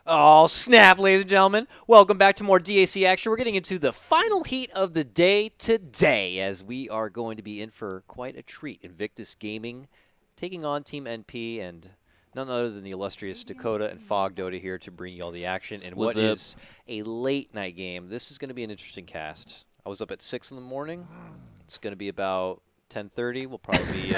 Oh, snap, ladies and gentlemen. Welcome back to more DAC action. We're getting into the final heat of the day today as we are going to be in for quite a treat. Invictus Gaming taking on Team NP and none other than the illustrious Dakota and Fog Dota here to bring you all the action in what is a late night game. This is going to be an interesting cast. I was up at 6 in the morning. It's going to be about 10:30. We'll probably be...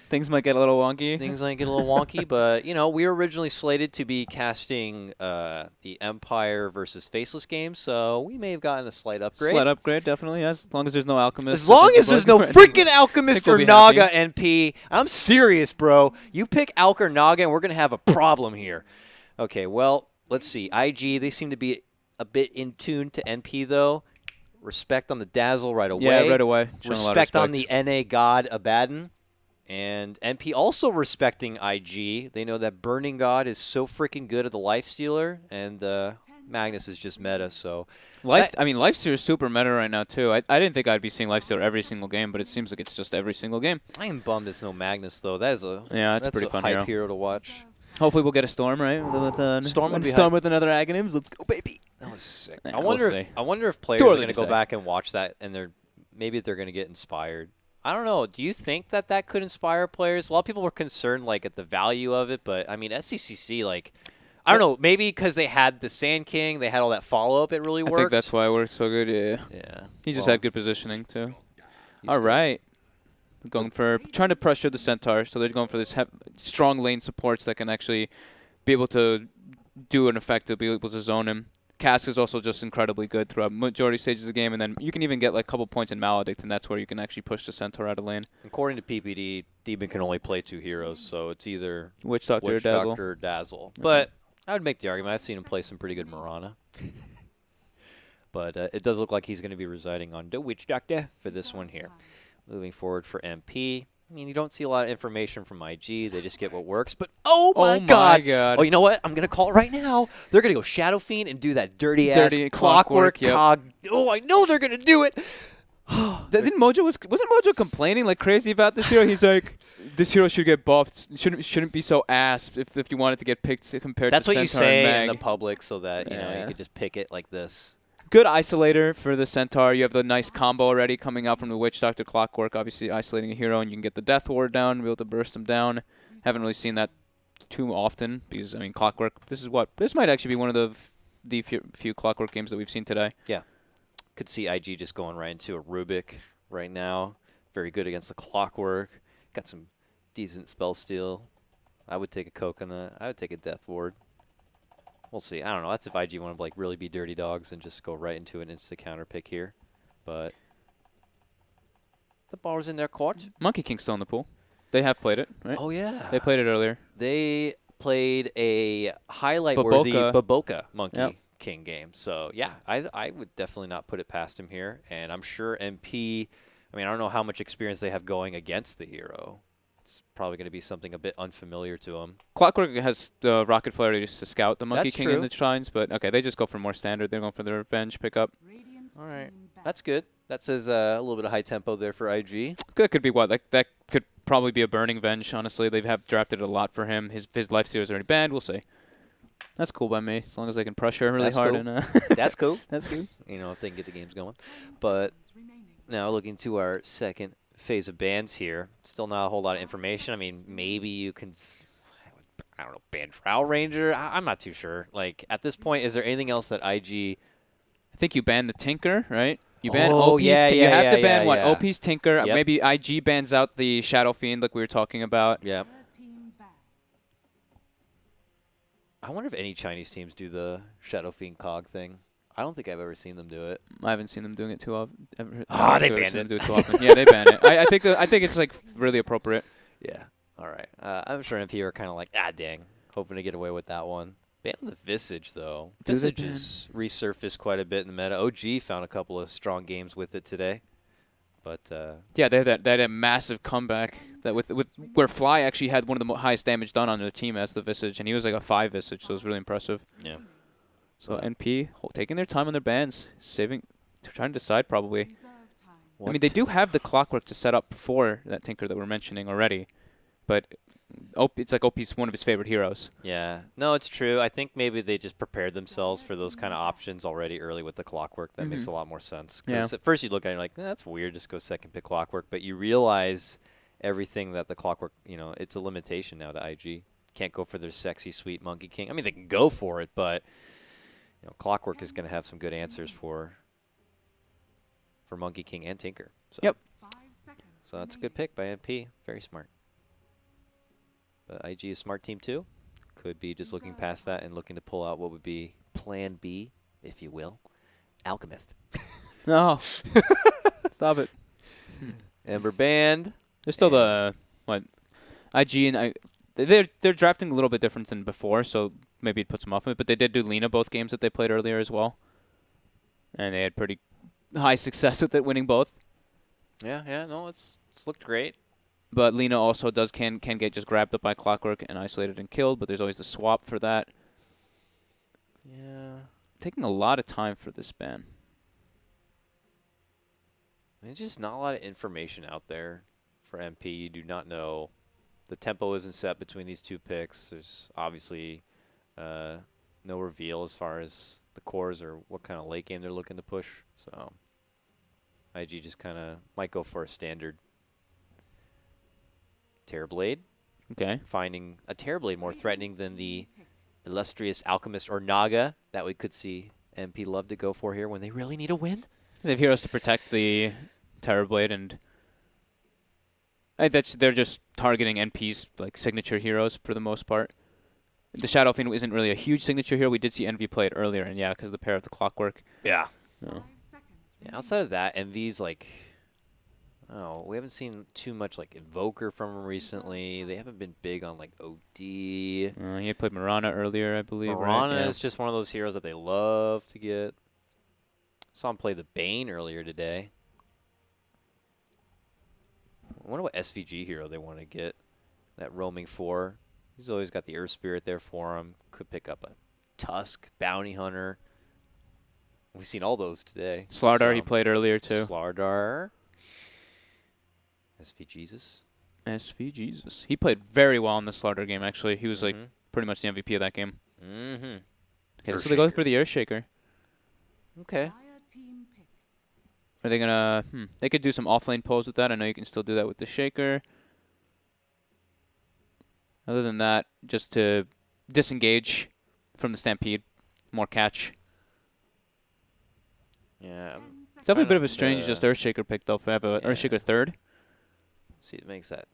Things might get a little wonky. Things might get a little wonky, but, you know, we were originally slated to be casting the Empire versus Faceless game, so we may have gotten a slight upgrade. Slight upgrade, definitely, as long as there's no Alchemist. As long as there's no freaking Alchemist or Naga NP. I'm serious, bro. You pick Alk or Naga, and we're going to have a problem here. Okay, well, let's see. IG, they seem to be a bit in tune to NP, though. Respect on the Dazzle right away. Yeah, right away. Respect on the NA God Abaddon. And NP also respecting IG. They know that Burning God is so freaking good at the Lifestealer, and Magnus is just meta. So, Lifestealer is super meta right now too. I didn't think I'd be seeing Lifestealer every single game, but it seems like it's just every single game. I am bummed it's no Magnus though. That is that's pretty fun hype hero to watch. Hopefully we'll get a Storm, right? Storm with another Aghanims. Let's go, baby. That was sick. Yeah, I wonder if players are going to go back and watch that, and maybe they're going to get inspired. I don't know. Do you think that could inspire players? A lot of people were concerned, like, at the value of it, but, I mean, SCCC, like, I don't know. Maybe because they had the Sand King, they had all that follow-up, it really worked. I think that's why it worked so good, yeah. Yeah. He just had good positioning, too. All right. Trying to pressure the Centaur, so they're going for this strong lane supports that can actually be able to do an effect to be able to zone him. Cask is also just incredibly good throughout majority stages of the game, and then you can even get like a couple points in Maledict, and that's where you can actually push the Centaur out of lane. According to PPD, Demon can only play 2 heroes, so it's either Witch Doctor or Dazzle. But I would make the argument. I've seen him play some pretty good Mirana. But it does look like he's going to be residing on the Witch Doctor for this one here. Moving forward for MP. I mean, you don't see a lot of information from IG. They just get what works. But, oh, my God. Oh, you know what? I'm going to call it right now. They're going to go Shadow Fiend and do that dirty-ass clockwork cog. Oh, I know they're going to do it. Wasn't Mojo complaining like crazy about this hero? He's like, this hero should get buffed. Shouldn't be so ass if you wanted to get picked compared to Centaur and Mag. That's what you say in the public so that you know you could just pick it like this. Good isolator for the Centaur. You have the nice combo already coming out from the Witch Doctor Clockwork, obviously isolating a hero, and you can get the Death Ward down, be able to burst them down. Haven't really seen that too often because, I mean, Clockwork, this might actually be one of the few Clockwork games that we've seen today. Yeah. Could see IG just going right into a Rubik right now. Very good against the Clockwork. Got some decent spell steal. I would take a Coconut. I would take a Death Ward. We'll see. I don't know. That's if IG want to like really be dirty dogs and just go right into an instant counter pick here. But the ball's in their court. Monkey King's still in the pool. They have played it, right? Oh, yeah. They played it earlier. They played a highlight-worthy Baboka Monkey King game. So, yeah, I would definitely not put it past him here. And I'm sure MP, I mean, I don't know how much experience they have going against the hero. It's probably going to be something a bit unfamiliar to him. Clockwork has the Rocket Flare used to scout the Monkey King true. in the shrines, but okay, they just go for more standard. They're going for the revenge pickup. All right, that's good. That says a little bit of high tempo there for IG. That could be what? Like that could probably be a Burning Venge. Honestly, they have drafted a lot for him. His Lifestealer is already banned. We'll see. That's cool by me, as long as they can pressure really hard. Cool. And that's cool. That's cool. You know, if they can get the games going. But now looking to our second phase of bans here. Still not a whole lot of information. I mean, maybe you can, I don't know, ban Drow Ranger. I'm not too sure. Like, at this point, is there anything else that IG... I think you ban the Tinker, right? You ban OP's you have to ban what? Yeah. OP's Tinker. Yep. Maybe IG bans out the Shadow Fiend like we were talking about. Yeah. I wonder if any Chinese teams do the Shadow Fiend cog thing. I don't think I've ever seen them do it. I haven't seen them doing it too often. They banned it. Do it too often. Yeah, they ban it. I think it's like really appropriate. Yeah. All right. I'm sure MP are kind of like, dang, hoping to get away with that one. Ban the Visage, though. Visage has resurfaced quite a bit in the meta. OG found a couple of strong games with it today. But yeah, they had a massive comeback that with where Fly actually had one of the highest damage done on their team as the Visage, and he was like a 5 Visage, so it was really impressive. Yeah. So NP taking their time on their bans, trying to decide probably. I mean, they do have the Clockwork to set up for that Tinker that we're mentioning already, but It's like OP's one of his favorite heroes. Yeah. No, it's true. I think maybe they just prepared themselves for those kind of options already early with the Clockwork. That makes a lot more sense. Because at first you look at it and you're like, that's weird, just go second pick Clockwork. But you realize everything that the Clockwork, it's a limitation now to IG. Can't go for their sexy, sweet Monkey King. I mean, they can go for it, but Clockwork is going to have some good answers for Monkey King and Tinker. So. Yep. So that's a good pick by MP. Very smart. But IG is smart team too. Could be just looking past that and looking to pull out what would be plan B, if you will. Alchemist. No. Stop it. Ember Band. They're still IG and they're drafting a little bit different than before, so maybe it puts them off of it. But they did do Lena both games that they played earlier as well, and they had pretty high success with it, winning both. Yeah, no, it's looked great. But Lena also can get just grabbed up by Clockwork and isolated and killed, but there's always the swap for that. Yeah. Taking a lot of time for this ban. There's just not a lot of information out there for MP. You do not know. The tempo isn't set between these two picks. There's obviously no reveal as far as the cores or what kind of late game they're looking to push. So IG just kind of might go for a standard Terrorblade. Okay. Finding a Terrorblade more threatening than the illustrious Alchemist or Naga that we could see MP love to go for here when they really need a win. They have heroes to protect the Terrorblade, and I think they're just targeting NP's like signature heroes for the most part. The Shadow Fiend isn't really a huge signature hero. We did see Envy play it earlier, and yeah, because of the pair of the Clockwork. Yeah. No. Yeah. Outside of that, Envy's like, we haven't seen too much like Invoker from him recently. They haven't been big on like OD. He played Mirana earlier, I believe. Mirana right? is just one of those heroes that they love to get. Saw him play the Bane earlier today. I wonder what SVG hero they want to get. That roaming 4. He's always got the Earth Spirit there for him. Could pick up a Tusk, Bounty Hunter. We've seen all those today. Slardar he played earlier too. Slardar. SV Jesus. SV Jesus. He played very well in the Slardar game, actually. He was like pretty much the MVP of that game. Mm-hmm. Okay, so they go for the Earthshaker. Okay. Are they gonna? They could do some offlane pulls with that. I know you can still do that with the Shaker. Other than that, just to disengage from the Stampede, more catch. Yeah. It's definitely a bit of a strange just Earthshaker pick though. If I have a Earthshaker third. See, it makes that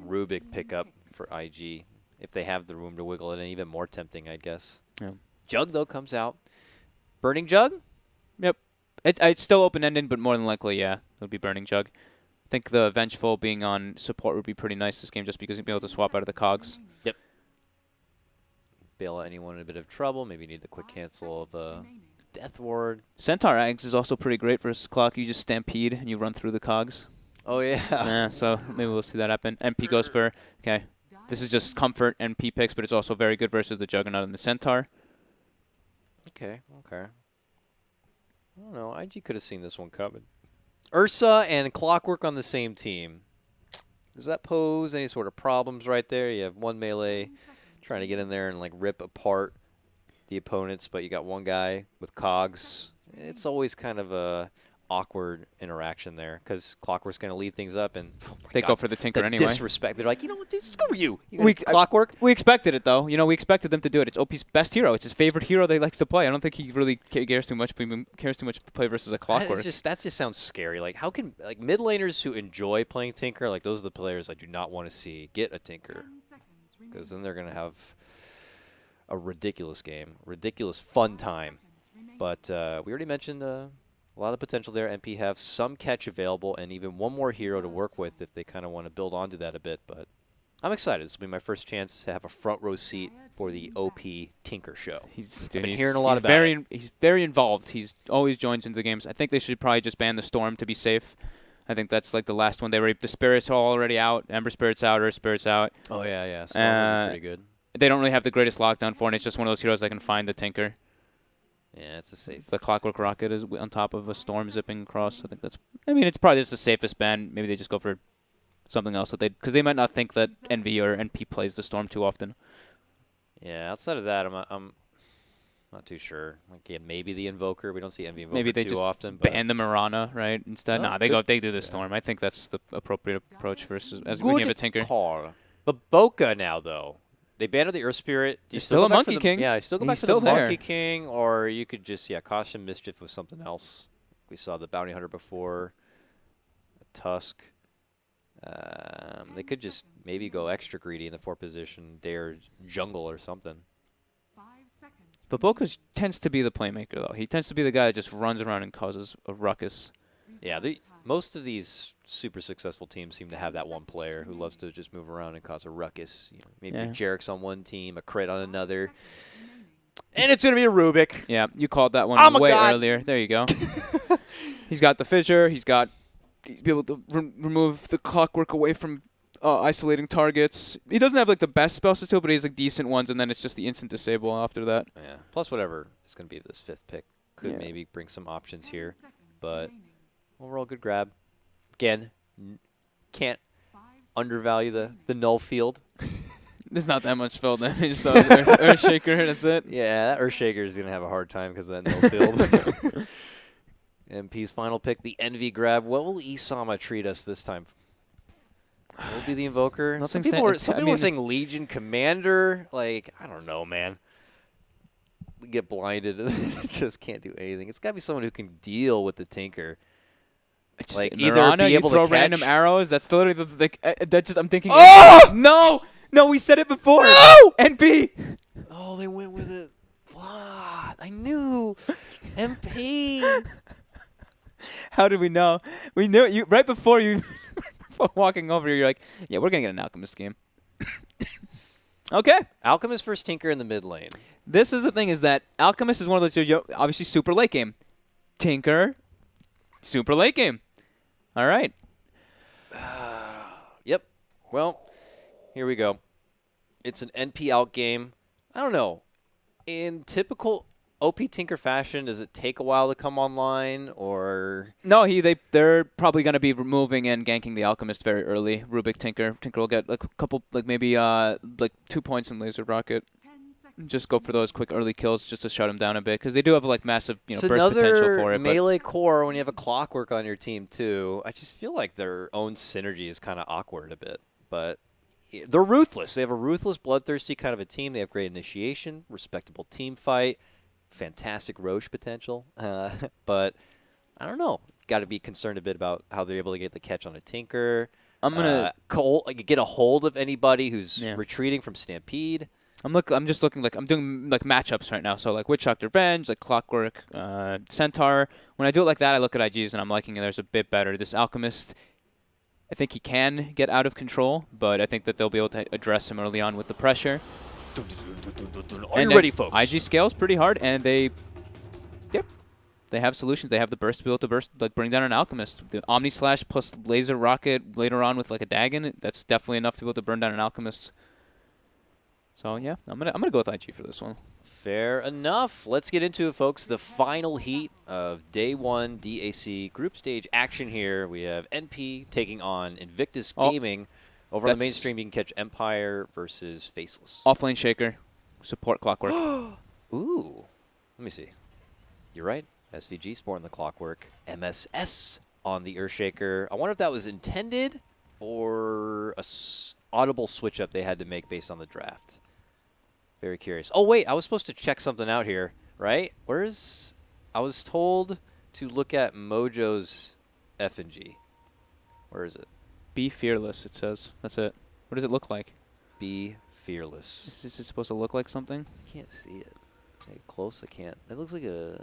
Rubik pickup for IG if they have the room to wiggle it in, even more tempting, I guess. Yeah. Jug though comes out. Burning Jug. Yep. It's still open-ended, but more than likely, yeah, it would be Burning Jug. I think the Vengeful being on support would be pretty nice this game just because you'd be able to swap out of the cogs. Yep. Bail out anyone in a bit of trouble. Maybe you need the quick cancel of a Death Ward. Centaur Axe is also pretty great versus Clock. You just Stampede and you run through the cogs. Oh, yeah. Yeah, so maybe we'll see that happen. MP goes for, okay, this is just comfort MP picks, but it's also very good versus the Juggernaut and the Centaur. Okay. I don't know. IG could have seen this one coming. Ursa and Clockwork on the same team. Does that pose any sort of problems right there? You have one melee trying to get in there and like rip apart the opponents, but you got one guy with cogs. It's always kind of a awkward interaction there because Clockwork's going to lead things up, and they go for the Tinker anyway. Disrespect. They're like, you know what, dude, screw you. Clockwork. We expected it though. We expected them to do it. It's OP's best hero. It's his favorite hero that he likes to play. I don't think he really cares too much. Cares too much to play versus a Clockwork. That just sounds scary. Like, how can mid laners who enjoy playing Tinker, like those are the players I do not want to see get a Tinker, because then they're going to have a ridiculous game, ridiculous fun time. But we already mentioned. A lot of potential there. MP have some catch available and even one more hero to work with if they kind of want to build onto that a bit. But I'm excited. This will be my first chance to have a front row seat for the OP Tinker show. I've been hearing a lot about it. He's very involved. He's always joins into the games. I think they should probably just ban the Storm to be safe. I think that's like the last one. They were the Spirits are already out. Ember Spirit's out. Earth Spirit's out. Oh, yeah. Storm would be pretty good. They don't really have the greatest lockdown for it. It's just one of those heroes that can find the Tinker. Yeah, it's a safe. The Clockwork Rocket is on top of a Storm zipping across. I think it's probably just the safest ban. Maybe they just go for something else that because they might not think that NV or NP plays the Storm too often. Yeah, outside of that, I'm not too sure. Like, yeah, maybe the Invoker. We don't see NV Invoker Maybe they too just often. But ban the Mirana, right? Instead, Oh, nah, they do the Storm. I think that's the appropriate approach versus as we give a Tinker. call. But Boca now though, they banned the Earth Spirit. Do you He's still go a back Monkey for the, King. Yeah, I still go He's back for still the there. Monkey King, or you could just caution Mischief with something else. We saw the Bounty Hunter before. Tusk. They could just maybe go extra greedy in the 4 position, dare jungle or something. But Boca tends to be the playmaker, though. He tends to be the guy that just runs around and causes a ruckus. Yeah, most of these super successful teams seem to have that one player who loves to just move around and cause a ruckus. Maybe Jarek's on one team, a crit on another. And it's going to be a Rubik. Yeah, you called that one way earlier. There you go. He's got the fissure. He's able to remove the clockwork away from isolating targets. He doesn't have like the best spell still, but he has like decent ones, and then it's just the instant disable after that. Yeah. Plus whatever is going to be this 5th pick could maybe bring some options here, but overall good grab. Again, can't undervalue the null field. There's not that much spell damage though. Earthshaker, that's it. Yeah, that Earthshaker is going to have a hard time because of that null field. MP's final pick, the Envy grab. What will Isama treat us this time? Will it be the Invoker? Some people were saying Legion Commander. Like, I don't know, man. We get blinded and just can't do anything. It's got to be someone who can deal with the Tinker. It's like either Mirana, be able to throw catch random arrows. That's literally that's just I'm thinking. Oh! No, we said it before. No! NP. Oh, they went with it. What? I knew. MP. How did we know? We knew you right before you. Walking over here, you're like, yeah, we're going to get an Alchemist game. Okay. Alchemist versus Tinker in the mid lane. This is the thing, is that Alchemist is one of those, obviously, super late game. Tinker, super late game. All right. Yep. Well, here we go. It's an NP out game. I don't know. In typical OP Tinker fashion, does it take a while to come online, or no? They're probably going to be removing and ganking the Alchemist very early. Rubik Tinker will get like a couple, like maybe like 2 points in Laser Rocket. Just go for those quick early kills just to shut him down a bit, because they do have like massive burst potential for it. It's another melee core when you have a Clockwork on your team too. I just feel like their own synergy is kind of awkward a bit, but they're ruthless. They have a ruthless, bloodthirsty kind of a team. They have great initiation, respectable team fight. Fantastic Roche potential, but I don't know. Got to be concerned a bit about how they're able to get the catch on a Tinker. I'm gonna get a hold of anybody who's retreating from Stampede. I'm just looking like I'm doing like matchups right now. So like Witchhawk Revenge, like Clockwork, Centaur. When I do it like that, I look at IGs and I'm liking theirs a bit better. This Alchemist, I think he can get out of control, but I think that they'll be able to address him early on with the pressure. Are you ready, folks? IG scales pretty hard, and they have solutions. They have the burst to be able to like bring down an Alchemist. The Omni Slash plus Laser Rocket later on with like a Dagon, that's definitely enough to be able to burn down an Alchemist. So yeah, I'm gonna go with IG for this one. Fair enough. Let's get into it, folks. The final heat of Day 1 DAC group stage action here. We have NP taking on Invictus Gaming. Over on the mainstream, you can catch Empire versus Faceless. Offlane Shaker, support Clockwork. Ooh. Let me see. You're right. SVG sporting the Clockwork. MSS on the Earthshaker. I wonder if that was intended or a audible switch up they had to make based on the draft. Very curious. Oh, wait. I was supposed to check something out here, right? I was told to look at Mojo's F&G. Where is it? Be fearless, it says. That's it. What does it look like? Be fearless. Is it supposed to look like something? I can't see it. Get close, I can't. That looks like a...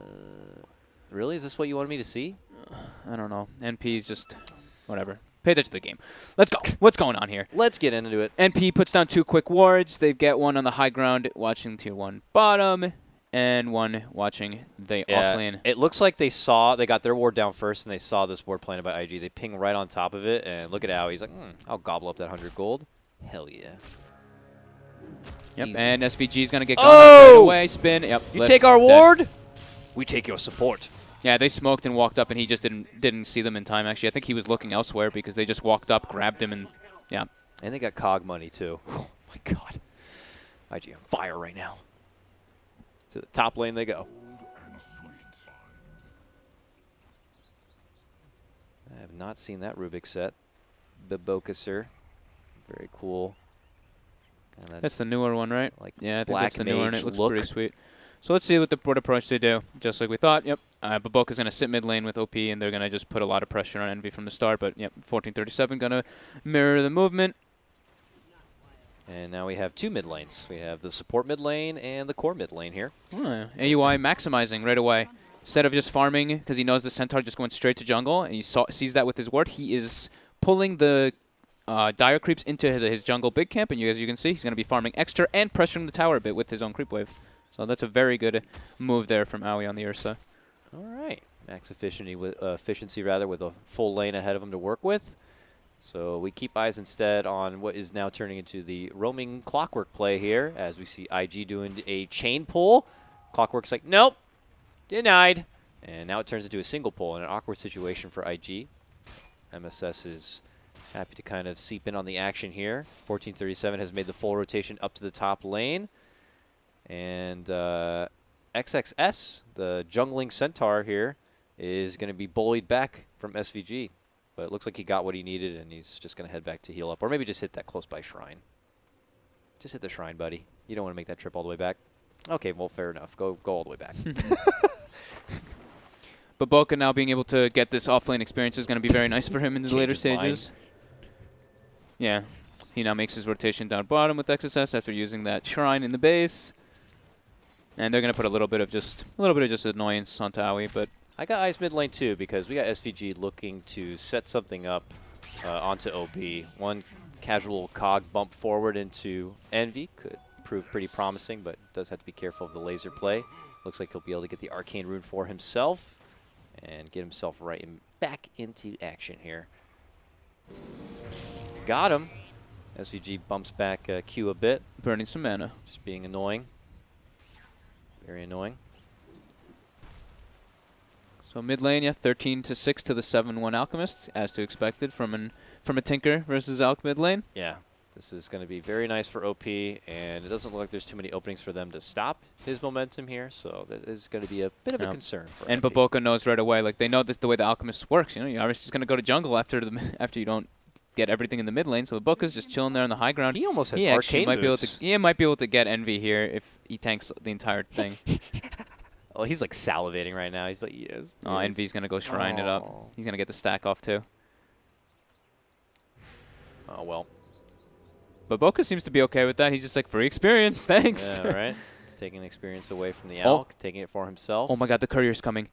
Really? Is this what you wanted me to see? I don't know. NP is just... whatever. Pay attention to the game. Let's go. What's going on here? Let's get into it. NP puts down 2 quick wards. They get one on the high ground watching tier 1 bottom, and one watching the offlane. It looks like they got their ward down first, and they saw this ward planted by IG. They ping right on top of it, and look at Ao. He's like, I'll gobble up that 100 gold. Hell yeah. Yep, Easy. and SVG is going to get gone right away. Spin. Yep. You take our ward, we take your support. Yeah, they smoked and walked up, and he just didn't see them in time, actually. I think he was looking elsewhere because they just walked up, grabbed him, and yeah. And they got cog money, too. Oh, my God. IG on fire right now. To the top lane they go. I have not seen that Rubik set. Bibokusser. Very cool. Kinda That's the newer one, right? like Yeah, I think black that's the newer one. mage It looks look. pretty sweet. So let's see what approach they do. Just like we thought, yep. Baboka's going to sit mid lane with OP, and they're going to just put a lot of pressure on Envy from the start. But, yep, 1437 going to mirror the movement. And now we have two mid lanes. We have the support mid lane and the core mid lane here. AUI maximizing right away. Instead of just farming, because he knows the Centaur just went straight to jungle, and he sees that with his ward, he is pulling the dire creeps into his jungle big camp, and as you can see, he's going to be farming extra and pressuring the tower a bit with his own creep wave. So that's a very good move there from Aoi on the Ursa. All right. Max efficiency with a full lane ahead of him to work with. So we keep eyes instead on what is now turning into the roaming Clockwork play here as we see IG doing a chain pull. Clockwork's like, nope, denied. And now it turns into a single pull in an awkward situation for IG. MSS is happy to kind of seep in on the action here. 1437 has made the full rotation up to the top lane. And XXS, the jungling Centaur here, is going to be bullied back from SVG. But it looks like he got what he needed, and he's just going to head back to heal up. Or maybe just hit that close by shrine. Just hit the shrine, buddy. You don't want to make that trip all the way back. Okay, well, fair enough. Go all the way back. But Boca now being able to get this offlane experience is going to be very nice for him in the later stages. Yeah. He now makes his rotation down bottom with XSS after using that shrine in the base. And they're going to put a little bit of just annoyance onto Aoi, but I got Ice mid lane too because we got SVG looking to set something up onto OB. One casual cog bump forward into Envy could prove pretty promising, but does have to be careful of the laser play. Looks like he'll be able to get the arcane rune for himself and get himself back into action here. Got him. SVG bumps back Q a bit. burning some mana. Just being annoying. Very annoying. So mid lane, yeah, 13-6 to the 7-1 Alchemist, as to expected from a Tinker versus Alch mid lane. Yeah, this is going to be very nice for OP, and it doesn't look like there's too many openings for them to stop his momentum here, so that is going to be a bit of a concern for And OP. Baboka knows right away, like they know this the way the Alchemist works. You know, you're obviously just going to go to jungle after you don't get everything in the mid lane. So Baboka's just chilling there on the high ground. He almost has he arcane might boots. might be able to get Envy here if he tanks the entire thing. Oh, he's like salivating right now. He's like, yes. Oh, Envy's going to go shrine it up. He's going to get the stack off too. Oh, well. But Boca seems to be okay with that. He's just like, free experience, thanks. Yeah, right. He's taking experience away from the Alch, taking it for himself. Oh my god, the courier's coming.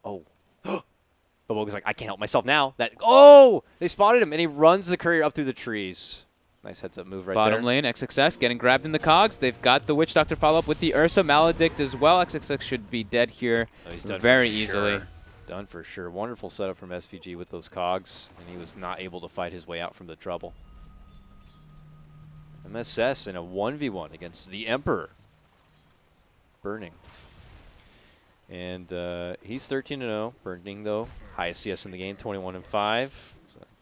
Oh. Baboka's like, I can't help myself now. Oh! They spotted him, and he runs the courier up through the trees. Nice heads-up move right there. Bottom lane, XXS getting grabbed in the cogs. They've got the Witch Doctor follow-up with the Ursa Maledict as well. XXS should be dead here He's done very for easily. Sure. Done for sure. Wonderful setup from SVG with those cogs, and he was not able to fight his way out from the trouble. MSS in a 1v1 against the Emperor. Burning. And he's 13-0. Burning, though. Highest CS in the game, 21-5.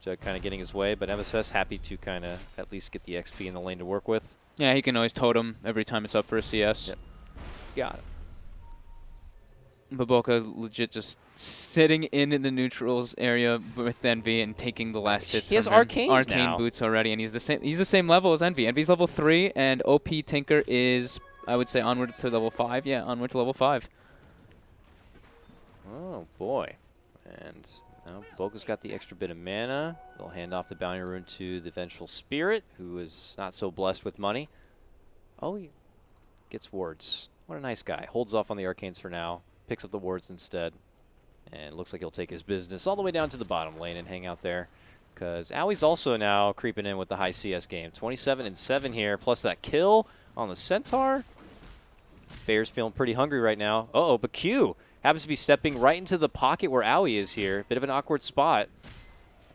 So kind of getting his way, but MSS happy to kind of at least get the XP in the lane to work with. Yeah, he can always totem every time it's up for a CS. Yep. Got it. Baboka legit just sitting in the neutrals area with Envy and taking the last hits. He has from him. arcane boots already, and he's the same level as Envy. Envy's level 3, and OP Tinker is, I would say, onward to level 5. Yeah, onward to level 5. Oh boy, and now Baboka's got the extra bit of mana. They'll hand off the bounty rune to the Vengeful Spirit, who is not so blessed with money. Oh, he gets wards. What a nice guy. Holds off on the arcanes for now. Picks up the wards instead. And looks like he'll take his business all the way down to the bottom lane and hang out there. Because Aui's also now creeping in with the high CS game. 27-7 here, plus that kill on the Centaur. Bear's feeling pretty hungry right now. Uh-oh, but Q happens to be stepping right into the pocket where Aoi is here. Bit of an awkward spot.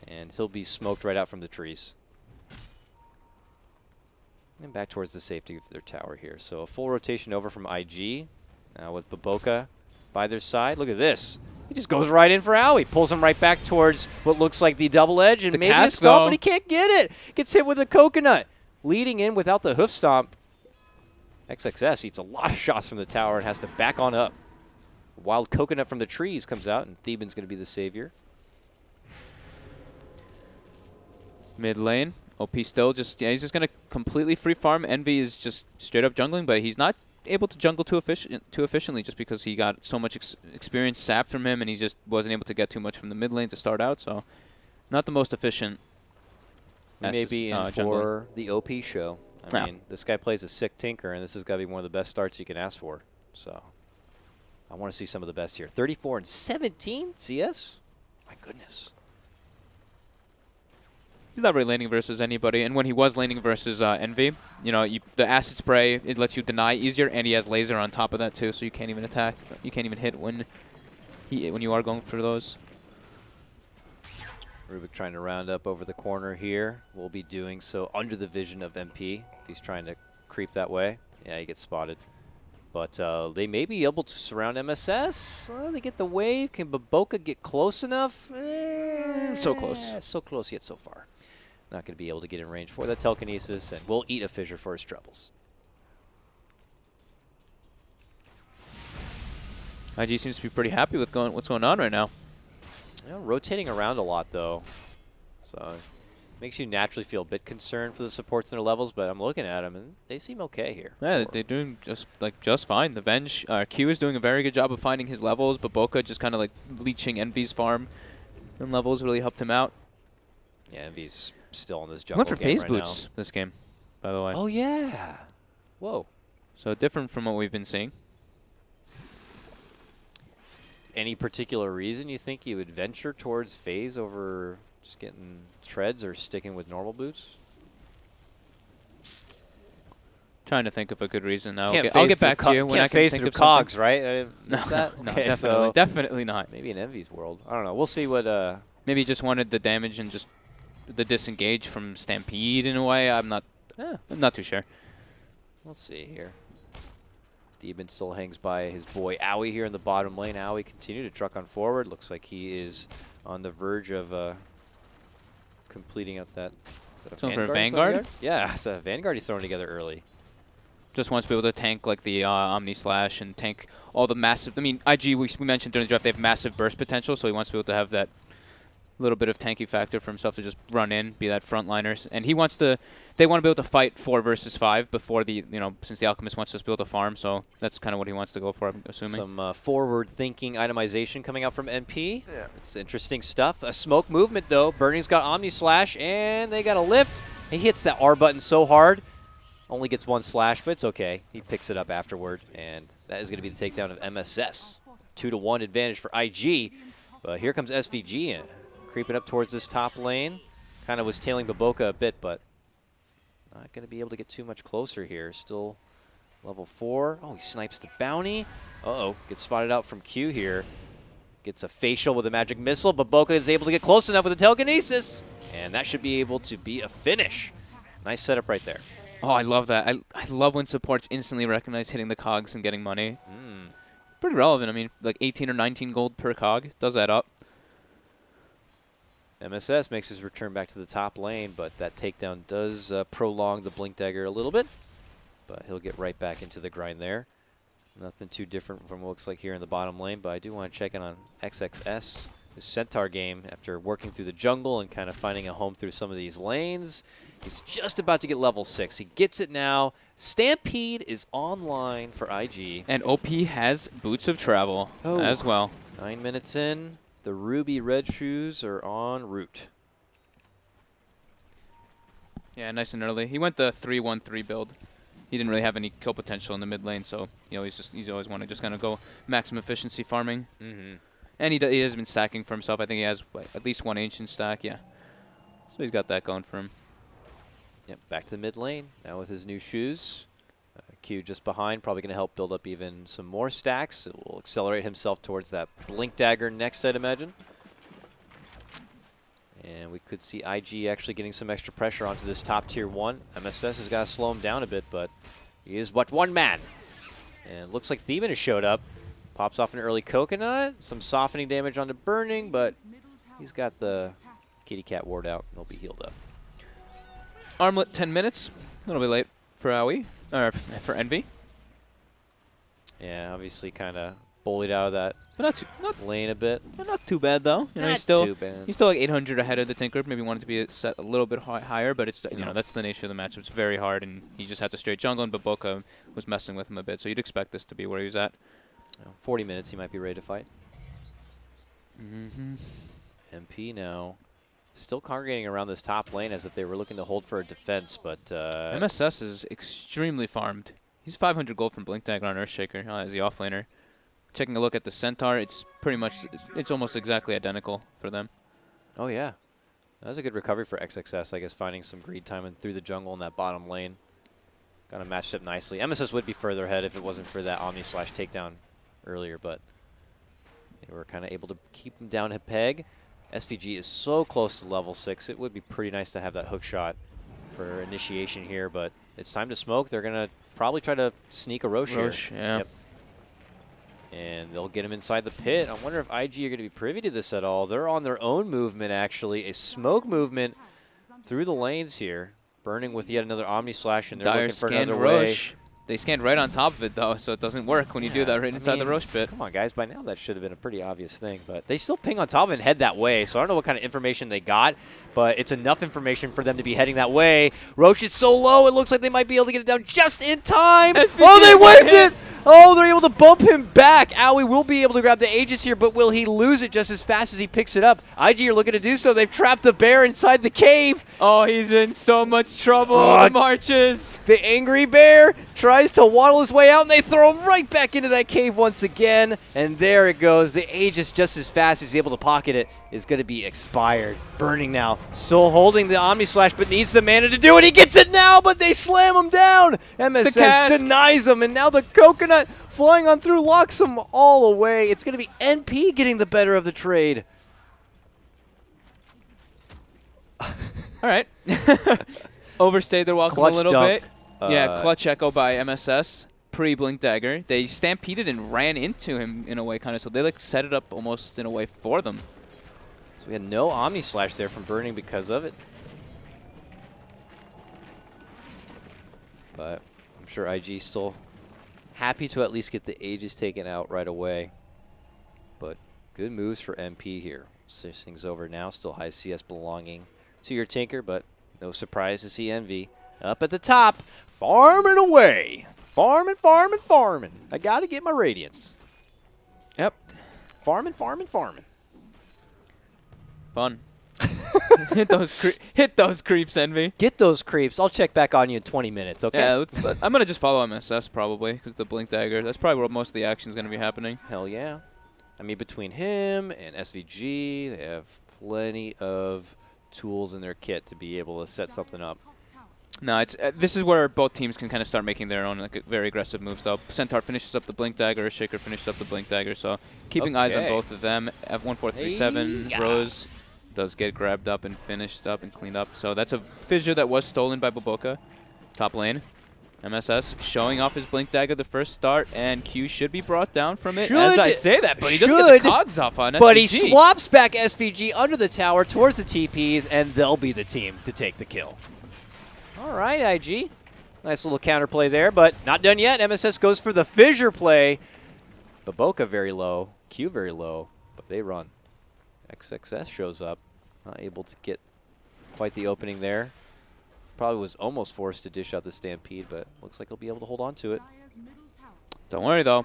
And he'll be smoked right out from the trees. And back towards the safety of their tower here. So a full rotation over from IG. Now with Baboka by their side. Look at this. He just goes right in for Owie. Pulls him right back towards what looks like the double edge. And The maybe a cast, stomp, though. but he can't get it. Gets hit with a coconut. Leading in without the hoof stomp. XXS eats a lot of shots from the tower and has to back on up. Wild coconut from the trees comes out, and Theban's going to be the savior. Mid lane. OP still just, yeah, he's just going to completely free farm. Envy is just straight up jungling, but he's not able to jungle too efficiently just because he got so much experience sapped from him, and he just wasn't able to get too much from the mid lane to start out. So not the most efficient. We may be in jungling. for the OP show. I mean, this guy plays a sick Tinker, and this has got to be one of the best starts you can ask for. So I want to see some of the best here. 34 and 17 CS? My goodness. He's not really laning versus anybody, and when he was laning versus Envy, you know, the acid spray, it lets you deny easier, and he has laser on top of that too, so you can't even attack, you can't even hit when you are going for those. Rubik trying to round up over the corner here. Will be doing so under the vision of MP if he's trying to creep that way. Yeah, he gets spotted. But they may be able to surround MSS. They get the wave. Can Baboka get close enough? So close. So close yet so far. Not going to be able to get in range for the telekinesis, and will eat a fissure for his troubles. IG seems to be pretty happy with what's going on right now. You know, rotating around a lot, though. So makes you naturally feel a bit concerned for the supports in their levels, but I'm looking at them, and they seem okay here. Yeah, they're doing just fine. The Venge, Q is doing a very good job of finding his levels, but Boca just kind of like leeching Envy's farm, and levels really helped him out. Yeah, Envy's still in this He jungle went for game phase right boots now. this game, by the way. Oh, yeah. Whoa. So different from what we've been seeing. Any particular reason you think you would venture towards phase over just getting treads or sticking with normal boots? Trying to think of a good reason now. Can't I'll get phase back through to you when I can't can phase think through of something. cogs, right? No, Is that? no, Okay, definitely, so definitely not. maybe in Envy's world. I don't know. We'll see what. Maybe he just wanted the damage and just the disengage from Stampede in a way. I'm not too sure. We'll see here. Demon still hangs by his boy Owie here in the bottom lane. Owie continue to truck on forward. Looks like he is on the verge of completing up that. Is that a Going for a Vanguard he's throwing Vanguard? together? Yeah, it's a Vanguard he's throwing together early. Just wants to be able to tank like the Omni Slash and tank all the massive. I mean, IG, we mentioned during the draft, they have massive burst potential, so he wants to be able to have that little bit of tanky factor for himself to just run in, be that frontliners. And he wants to, they want to be able to fight 4 versus 5 before the, since the Alchemist wants to just be able to farm, so that's kind of what he wants to go for, I'm assuming. Some forward-thinking itemization coming out from NP. Yeah. It's interesting stuff. A smoke movement, though. Burning's got Omni Slash, and they got a lift. He hits that R button so hard. Only gets 1 slash, but it's okay. He picks it up afterward, and that is going to be the takedown of MSS. 2-1 advantage for IG. But here comes SVG in, creeping up towards this top lane. Kind of was tailing Baboka a bit, but not going to be able to get too much closer here. Still level 4. Oh, he snipes the bounty. Uh-oh, gets spotted out from Q here. Gets a facial with a magic missile. Baboka is able to get close enough with a telekinesis, and that should be able to be a finish. Nice setup right there. Oh, I love that. I love when supports instantly recognize hitting the cogs and getting money. Pretty relevant. I mean, like 18 or 19 gold per cog. Does add up. MSS makes his return back to the top lane, but that takedown does prolong the Blink Dagger a little bit. But he'll get right back into the grind there. Nothing too different from what looks like here in the bottom lane, but I do want to check in on XXS, his Centaur game, after working through the jungle and kind of finding a home through some of these lanes. He's just about to get level 6. He gets it now. Stampede is online for IG. And OP has Boots of Travel as well. 9 minutes in. The Ruby Red Shoes are en route. Yeah, nice and early. He went the 3-1-3 build. He didn't really have any kill potential in the mid lane, so he's always want to just kind of go maximum efficiency farming. And he has been stacking for himself. I think he has at least 1 ancient stack. Yeah, so he's got that going for him. Yep, back to the mid lane now with his new shoes. Q just behind, probably going to help build up even some more stacks. It will accelerate himself towards that Blink Dagger next, I'd imagine. And we could see IG actually getting some extra pressure onto this top tier 1. MSS has got to slow him down a bit, but he is but one man. And it looks like Theban has showed up. Pops off an early coconut. Some softening damage onto Burning, but he's got the kitty cat ward out. He'll be healed up. Armlet 10 minutes. A little bit late for Aoi, or for Envy. Yeah, obviously kind of bullied out of that But lane a bit. not too bad though. You know, Not he's too bad. still like 800 ahead of the Tinker. Maybe wanted to be set a little bit higher, but it's that's the nature of the match. It's very hard, and he just had to straight jungle, and Baboka was messing with him a bit. So you'd expect this to be where he was at. 40 minutes, he might be ready to fight. Mm-hmm. MP now still congregating around this top lane as if they were looking to hold for a defense, but MSS is extremely farmed. He's 500 gold from Blink Dagger on Earthshaker as the offlaner. Checking a look at the Centaur, it's almost exactly identical for them. oh yeah, that was a good recovery for XXS. I guess finding some greed time and through the jungle in that bottom lane. Kind of matched up nicely. MSS would be further ahead if it wasn't for that Omni slash takedown earlier, but they were kind of able to keep him down a peg. SVG is so close to level 6. It would be pretty nice to have that hook shot for initiation here, but it's time to smoke. They're going to probably try to sneak a Roche here. Yeah. Yep. And they'll get him inside the pit. I wonder if IG are going to be privy to this at all. They're on their own movement, actually. A smoke movement through the lanes here. Burning with yet another Omni Slash, and they're Dire looking for scanned another way. Roche. They scanned right on top of it, though, so it doesn't work when you do that right inside the Roche pit. Come on, guys. By now, that should have been a pretty obvious thing. But they still ping on top of it and head that way. So I don't know what kind of information they got, but it's enough information for them to be heading that way. Roche is so low, it looks like they might be able to get it down just in time. SVG oh, they waved it! Oh, they're able to bump him back. Aoi will be able to grab the Aegis here, but will he lose it just as fast as he picks it up? IG are looking to do so. They've trapped the bear inside the cave. Oh, he's in so much trouble. Oh, the marches. The angry bear tries to waddle his way out, and they throw him right back into that cave once again. And there it goes. The Aegis, just as fast as he's able to pocket it, is going to be expired. Burning now. Still holding the Omni Slash, but needs the mana to do it. He gets it now, but they slam him down. MSS denies him, and now the coconut flying on through locks them all away. It's going to be NP getting the better of the trade. All right. Overstayed their welcome Clutch a little dunk. bit. Yeah, clutch echo by MSS. Pre-Blink Dagger. They stampeded and ran into him in a way, kind of. So they like set it up almost in a way for them. So we had no Omni Slash there from Burning because of it. But I'm sure IG still happy to at least get the Aegis taken out right away. But good moves for MP here. This thing's over now. Still high CS belonging to your Tinker, but no surprise to see Envy up at the top, farming away. Farming, farming, farming. I got to get my Radiance. Yep. Farming, farming, farming. Fun. hit those creeps, Envy. Get those creeps. I'll check back on you in 20 minutes, okay? Yeah, I'm going to just follow MSS probably because the Blink Dagger. That's probably where most of the action is going to be happening. Hell yeah. I mean, between him and SVG, they have plenty of tools in their kit to be able to set something up. No, it's this is where both teams can kind of start making their own like very aggressive moves. Though Centaur finishes up the Blink Dagger, Shaker finishes up the Blink Dagger. So keeping eyes on both of them. F1437 Hey-ya. Rose does get grabbed up and finished up and cleaned up. So that's a fissure that was stolen by Baboka. Top lane. MSS showing off his Blink Dagger the first start, and Q should be brought down from it. As I say that, but he doesn't get the cogs off on SVG. But he swaps back SVG under the tower towards the TPs, and they'll be the team to take the kill. All right, IG. Nice little counterplay there, but not done yet. MSS goes for the fissure play. Baboka very low, Q very low, but they run. XXS shows up, not able to get quite the opening there. Probably was almost forced to dish out the Stampede, but looks like he'll be able to hold on to it. Don't worry, though.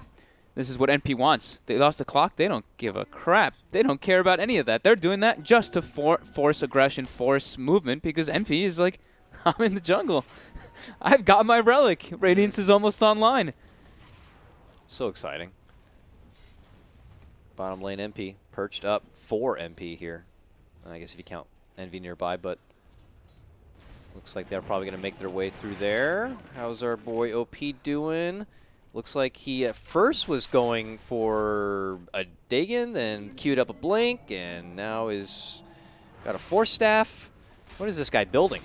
This is what NP wants. They lost the clock. They don't give a crap. They don't care about any of that. They're doing that just to force aggression, force movement, because NP is like, I'm in the jungle. I've got my relic. Radiance is almost online. So exciting. Bottom lane MP perched up for MP here. I guess if you count Envy nearby, but looks like they're probably going to make their way through there. How's our boy OP doing? Looks like he at first was going for a Dagon, then queued up a Blink, and now is got a Force Staff. What is this guy building?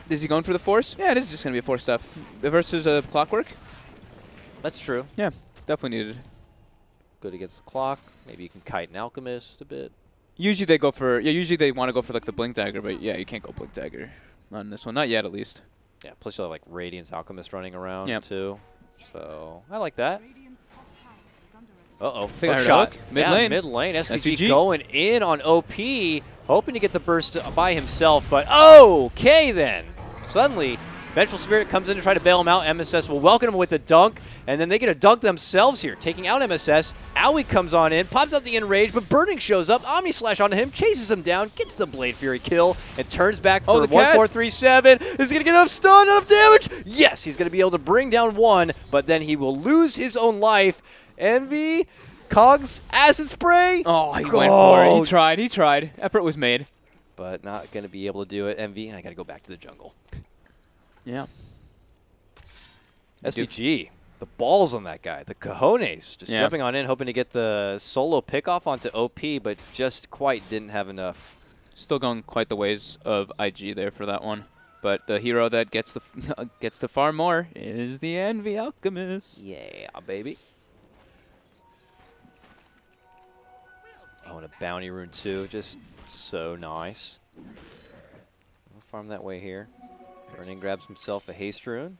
Is he going for the force? Yeah, it is just going to be a force stuff. Versus a Clockwork. That's true. Yeah, definitely needed. Good against the clock. Maybe you can kite an alchemist a bit. Usually they go for usually they want to go for like the blink dagger, but yeah, you can't go blink dagger. Not in this one, not yet at least. Yeah, plus you have like Radiance Alchemist running around Yep. too. So I like that. Uh-oh. think I Hook heard shot. hook. Mid lane. Mid lane. SVG, SVG. going in on OP, hoping to get the burst by himself, but okay then. Suddenly, Vengeful Spirit comes in to try to bail him out. MSS will welcome him with a dunk, and then they get a dunk themselves here, taking out MSS. Owie comes on in, pops out the Enrage, but Burning shows up. Omni Slash onto him, chases him down, gets the Blade Fury kill, and turns back for the cast. 1437. Is he going to get enough stun, enough damage? Yes, he's going to be able to bring down one, but then he will lose his own life. Envy, Cogs, Acid Spray. Oh, he went for it. He tried. Effort was made. But not going to be able to do it. Envy, I got to go back to the jungle. Yeah. SVG, the balls on that guy, the cojones, just Yeah. jumping on in, hoping to get the solo pickoff onto OP, but just quite didn't have enough. Still going quite the ways of IG there for that one. But the hero that gets the gets to farm more is the Envy Alchemist. Yeah, baby. Oh, and a bounty rune too, just so nice. We'll farm that way here. Burning grabs himself a haste rune,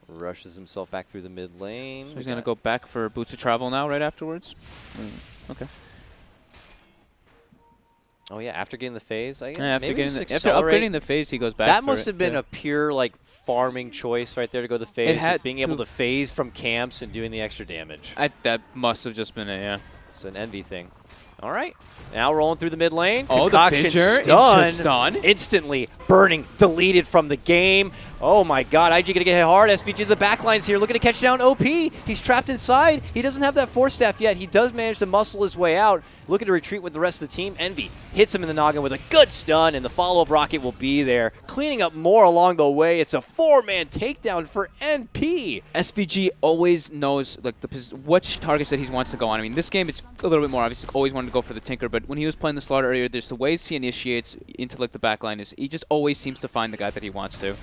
rushes himself back through the mid lane. So he's going to go back for Boots of Travel now right afterwards? Okay. Oh yeah, after getting the phase, After upgrading upgrading the phase, he goes back. That for must it. have been Yeah. a pure like farming choice right there to go the phase. had Being to- able to phase from camps and doing the extra damage. That must have just been it, yeah. It's an envy thing. All right, now rolling through the mid lane. Oh, the Concoction Fissure stun. into stun. Instantly. Burning, deleted from the game. Oh my god, IG gonna get hit hard. SVG to the backlines here, looking to catch down OP. He's trapped inside. He doesn't have that force staff yet. He does manage to muscle his way out. Looking to retreat with the rest of the team. Envy hits him in the noggin with a good stun, and the follow-up rocket will be there. Cleaning up more along the way. It's a 4-man takedown for NP. SVG always knows like which targets that he wants to go on. I mean, this game it's a little bit more obvious. He always wanted to go for the Tinker, but when he was playing the Slaughter earlier, there's the ways he initiates into like the backline is he just always seems to find the guy that he wants to.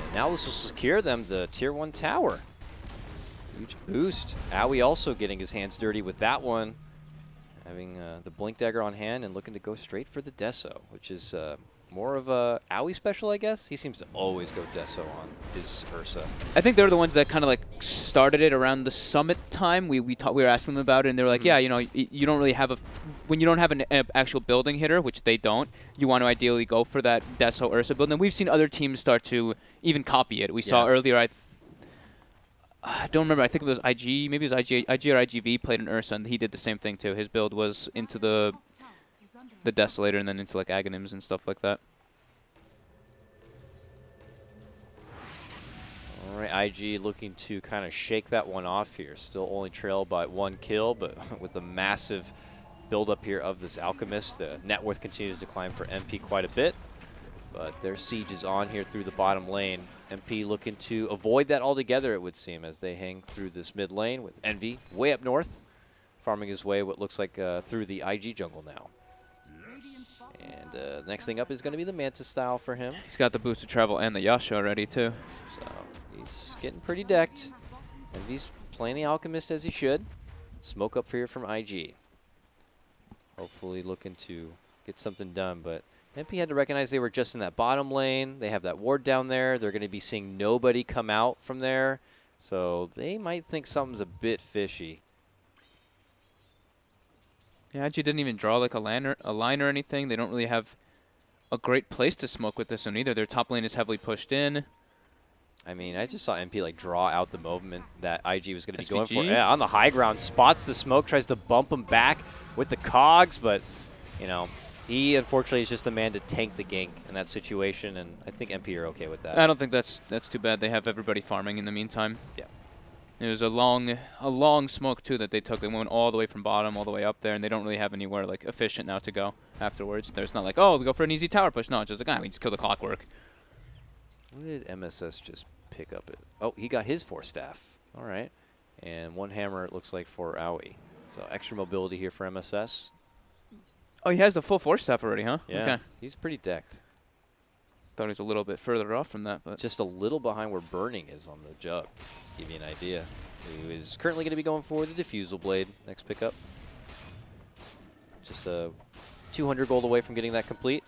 And now this will secure them the Tier 1 tower. Huge boost. Owie also getting his hands dirty with that one. Having the Blink Dagger on hand and looking to go straight for the Deso, which is more of a Owie special, I guess. He seems to always go Deso on his Ursa. I think they're the ones that kind of like started it around the Summit time. We were asking them about it, and they were like, yeah, you know, you don't really have when you don't have an actual building hitter, which they don't, you want to ideally go for that Deso Ursa build. And we've seen other teams start to even copy it. We saw earlier, I don't remember. I think it was IG. Maybe it was IG or IGV played an Ursa, and he did the same thing too. His build was into the Desolator and then into like Aghanims and stuff like that. All right, IG looking to kind of shake that one off here. Still only trailed by 1 kill, but with the massive buildup here of this Alchemist, the net worth continues to climb for MP quite a bit. But their siege is on here through the bottom lane. MP looking to avoid that altogether, it would seem, as they hang through this mid lane with Envy way up north, farming his way what looks like through the IG jungle now. And next thing up is going to be the Manta style for him. He's got the boost to travel and the Yasha already too. So he's getting pretty decked. Envy's playing the Alchemist as he should. Smoke up here from IG. Hopefully looking to get something done, but MP had to recognize they were just in that bottom lane. They have that ward down there. They're going to be seeing nobody come out from there. So they might think something's a bit fishy. Yeah, IG didn't even draw like a line or anything. They don't really have a great place to smoke with this one either. Their top lane is heavily pushed in. I mean, I just saw MP like draw out the movement that IG was going to be going for. SVG? Yeah, on the high ground, spots the smoke, tries to bump him back with the cogs, but, you know, he unfortunately is just the man to tank the gank in that situation, and I think MP are okay with that. I don't think that's too bad. They have everybody farming in the meantime. Yeah. It was a long smoke too that they took. They went all the way from bottom all the way up there, and they don't really have anywhere like efficient now to go afterwards. There's not like, oh, we go for an easy tower push. No, it's just like, we just kill the clockwork. What did MSS just pick up? Oh, he got his 4 staff. All right. And 1 hammer, it looks like, for Owie. So extra mobility here for MSS. Oh, he has the full force staff already, huh? Yeah, Okay. he's pretty decked. Thought he was a little bit further off from that, but Just a little behind where Burning is on the jug. To give you an idea. He is currently going to be going for the Diffusal Blade next pickup. Just 200 gold away from getting that complete.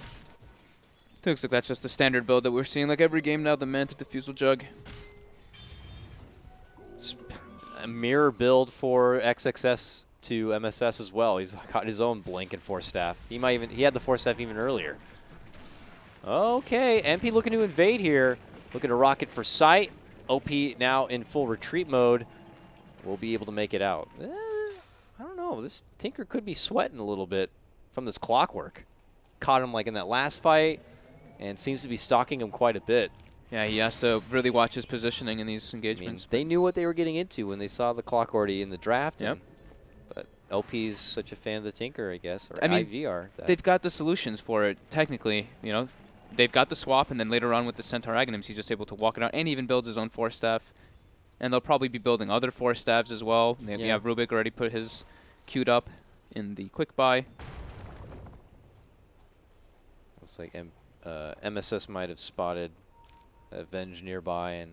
looks like that's just the standard build that we're seeing like every game now, the Manta Diffusal Jug. A mirror build for XXS to MSS as well. He's got his own Blink and Force Staff. He had the Force Staff even earlier. Okay, MP looking to invade here. Looking to rocket for sight. OP now in full retreat mode. Will be able to make it out. I don't know. This Tinker could be sweating a little bit from this clockwork. Caught him like in that last fight and seems to be stalking him quite a bit. Yeah, he has to really watch his positioning in these I mean, engagements. they knew what they were getting into when they saw the clock already in the draft. Yep. But LP's such a fan of the Tinker, I guess, or I mean, IVR. They've got the solutions for it, technically. You know, they've got the swap, and then later on with the Centaur Aghanims, he's just able to walk it out and even builds his own Force Staff. And they'll probably be building other Force Staffs as well. We have Rubik already put his queued up in the quick buy. Looks like MSS might have spotted Avenge nearby and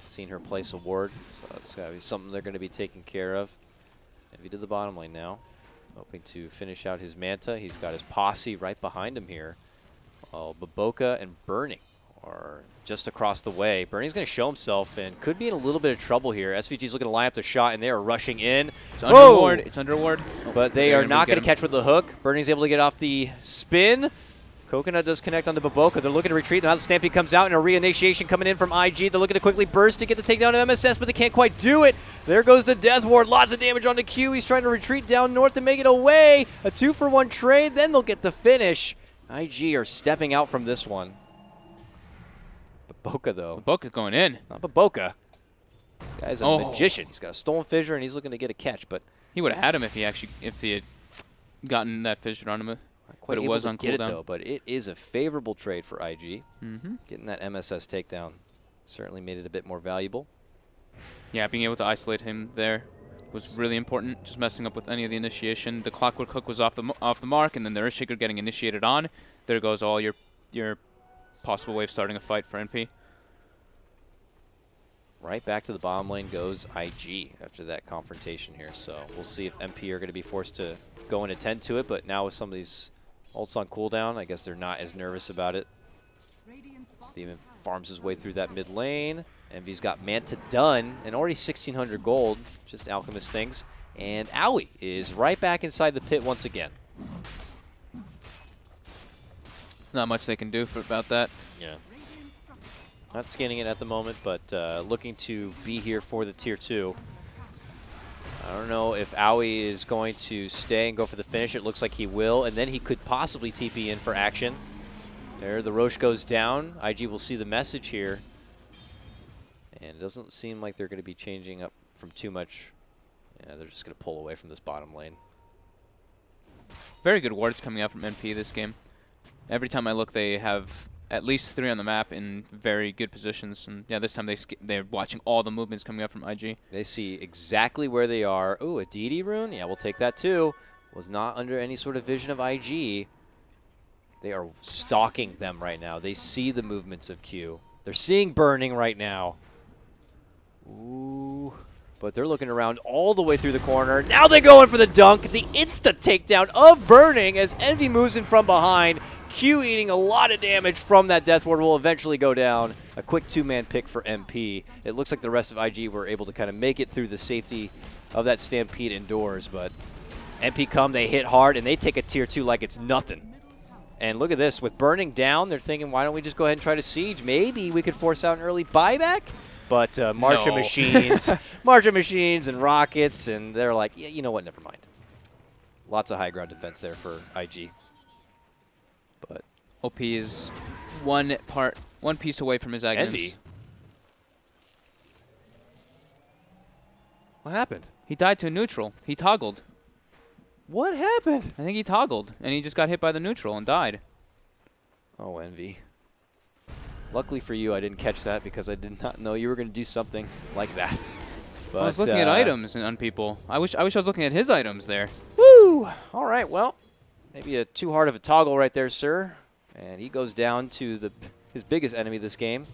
seen her place a ward. So that's got to be something they're going to be taking care of. Envy to the bottom lane now. Hoping to finish out his Manta. He's got his posse right behind him here. Baboka and Burning are just across the way. Burning's going to show himself and could be in a little bit of trouble here. SVG's looking to line up the shot, and they are rushing in. It's under ward. It's under ward. But they are not going to catch with the hook. Burning's able to get off the spin. Coconut does connect onto Baboka. They're looking to retreat. Now the Stampede comes out, and a reinitiation coming in from IG. They're looking to quickly burst to get the takedown of MSS, but they can't quite do it. There goes the Death Ward. Lots of damage on the Q. He's trying to retreat down north and make it away. A 2-for-1 trade. Then they'll get the finish. IG are stepping out from this one. Baboka, though. Baboka going in. Not Baboka. This guy's a magician. He's got a stolen fissure, and he's looking to get a catch. But he would have had him if he had gotten that fissure on him. Quite but it was on cooldown. cooldown. Though, but it is a favorable trade for IG. Getting that MSS takedown certainly made it a bit more valuable. Yeah, being able to isolate him there was really important. Just messing up with any of the initiation. The Clockwork Hook was off the mark, and then the Earthshaker getting initiated on. There goes all your possible way of starting a fight for NP. Right back to the bottom lane goes IG after that confrontation here. So we'll see if MP are going to be forced to go and attend to it. But now with some of these ults on cooldown, I guess they're not as nervous about it. Steven farms his way through that mid lane. Envy's got Manta done and already 1,600 gold. Just Alchemist things. And Owie is right back inside the pit once again. Not much they can do about that. Yeah. Not scanning it at the moment, but looking to be here for the tier 2. I don't know if Owie is going to stay and go for the finish. It looks like he will, and then he could possibly TP in for action. There, the Roche goes down. IG will see the message here. And it doesn't seem like they're going to be changing up from too much. Yeah, they're just going to pull away from this bottom lane. Very good wards coming out from MP this game. Every time I look, they have at least 3 on the map in very good positions. And yeah, this time they're watching all the movements coming up from IG. They see exactly where they are. Ooh, a DD rune? Yeah, we'll take that too. Was not under any sort of vision of IG. They are stalking them right now. They see the movements of Q. They're seeing Burning right now. Ooh. But they're looking around all the way through the corner. Now they're going for the dunk. The insta takedown of Burning as Envy moves in from behind. Q eating a lot of damage from that Death Ward will eventually go down. A quick 2-man pick for MP. It looks like the rest of IG were able to kind of make it through the safety of that Stampede indoors. But MP come, they hit hard, and they take a tier 2 like it's nothing. And look at this. With Burning down, they're thinking, why don't we just go ahead and try to siege? Maybe we could force out an early buyback? But March of Machines, March of Machines and Rockets, and they're like, yeah, you know what, never mind. Lots of high ground defense there for IG. But OP is one piece away from his Aghanims. Envy. What happened? He died to a neutral. He toggled. What happened? I think he toggled, and he just got hit by the neutral and died. Oh, Envy. Luckily for you, I didn't catch that because I did not know you were going to do something like that. But, I was looking at items on people. I wish I was looking at his items there. Woo! All right, well, maybe too hard of a toggle right there, sir. And he goes down to the his biggest enemy this game,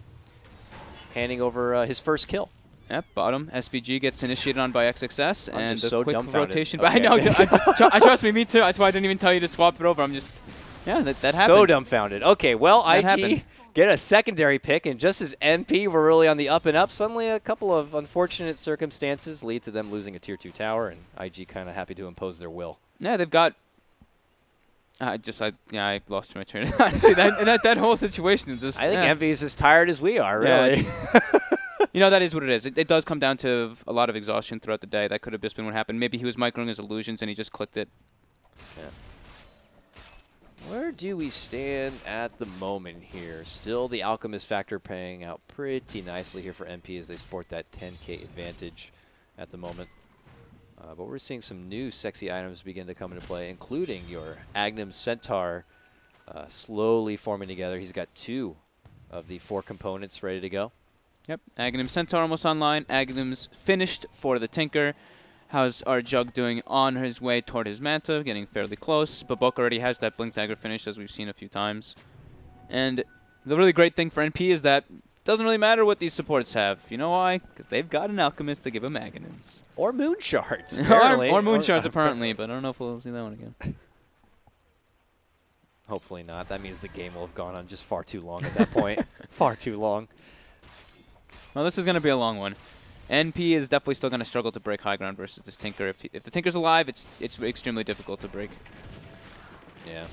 handing over his first kill. Yep, bottom. SVG gets initiated on by XXS, I'm and just a so quick dumbfounded. rotation. Okay. But I know, I trust me too. That's why I didn't even tell you to swap it over. I'm just, yeah, that happened. So dumbfounded. Okay, well, That IG happened. get a secondary pick, and just as NP were really on the up and up, suddenly a couple of unfortunate circumstances lead to them losing a Tier 2 tower, and IG kind of happy to impose their will. Yeah, they've got. I lost my train of thought. See, that whole situation is just. I think yeah. Envy is as tired as we are, Yeah, really. You know, that is what it is. It does come down to a lot of exhaustion throughout the day. That could have just been what happened. Maybe he was microing his illusions and he just clicked it. Yeah. Where do we stand at the moment here? Still the Alchemist factor paying out pretty nicely here for NP as they sport that 10k advantage at the moment. But we're seeing some new sexy items begin to come into play, including your Aghanim Centaur slowly forming together. He's got 2 of the 4 components ready to go. Yep, Aghanim Centaur almost online. Aghanim's finished for the Tinker. How's our Jug doing on his way toward his Manta? Getting fairly close. Babok already has that Blink Dagger finished, as we've seen a few times. And the really great thing for NP is that it doesn't really matter what these supports have. You know why? Because they've got an Alchemist to give them Aghanims. Or Moon Shards, apparently. or Moon Shards, apparently, but I don't know if we'll see that one again. Hopefully not. That means the game will have gone on just far too long at that point. Far too long. Well, this is going to be a long one. NP is definitely still going to struggle to break high ground versus this Tinker. If the Tinker's alive, it's extremely difficult to break. Yeah.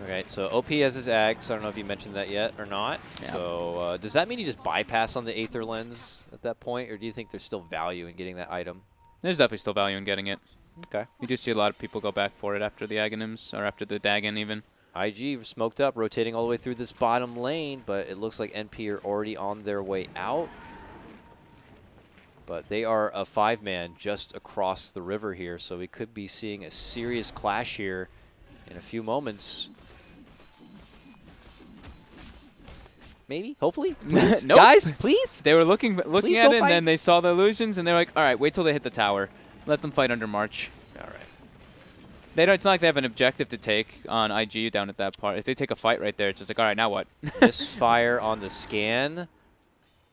Okay, so OP has his Ags. I don't know if you mentioned that yet or not. Yeah. So does that mean you just bypass on the Aether Lens at that point, or do you think there's still value in getting that item? There's definitely still value in getting it. Okay. You do see a lot of people go back for it after the Aghanims, or after the Dagon even. IG smoked up, rotating all the way through this bottom lane, but it looks like NP are already on their way out. But they are a 5-man just across the river here, so we could be seeing a serious clash here in a few moments. Maybe? Hopefully? Please? Nope. Guys, please? They were looking Please at go it, and fight. then they saw the illusions, and they're like, all right, wait till they hit the tower. Let them fight under March. All right. It's not like they have an objective to take on IG down at that part. If they take a fight right there, it's just like, all right, now what? Misfire on the scan.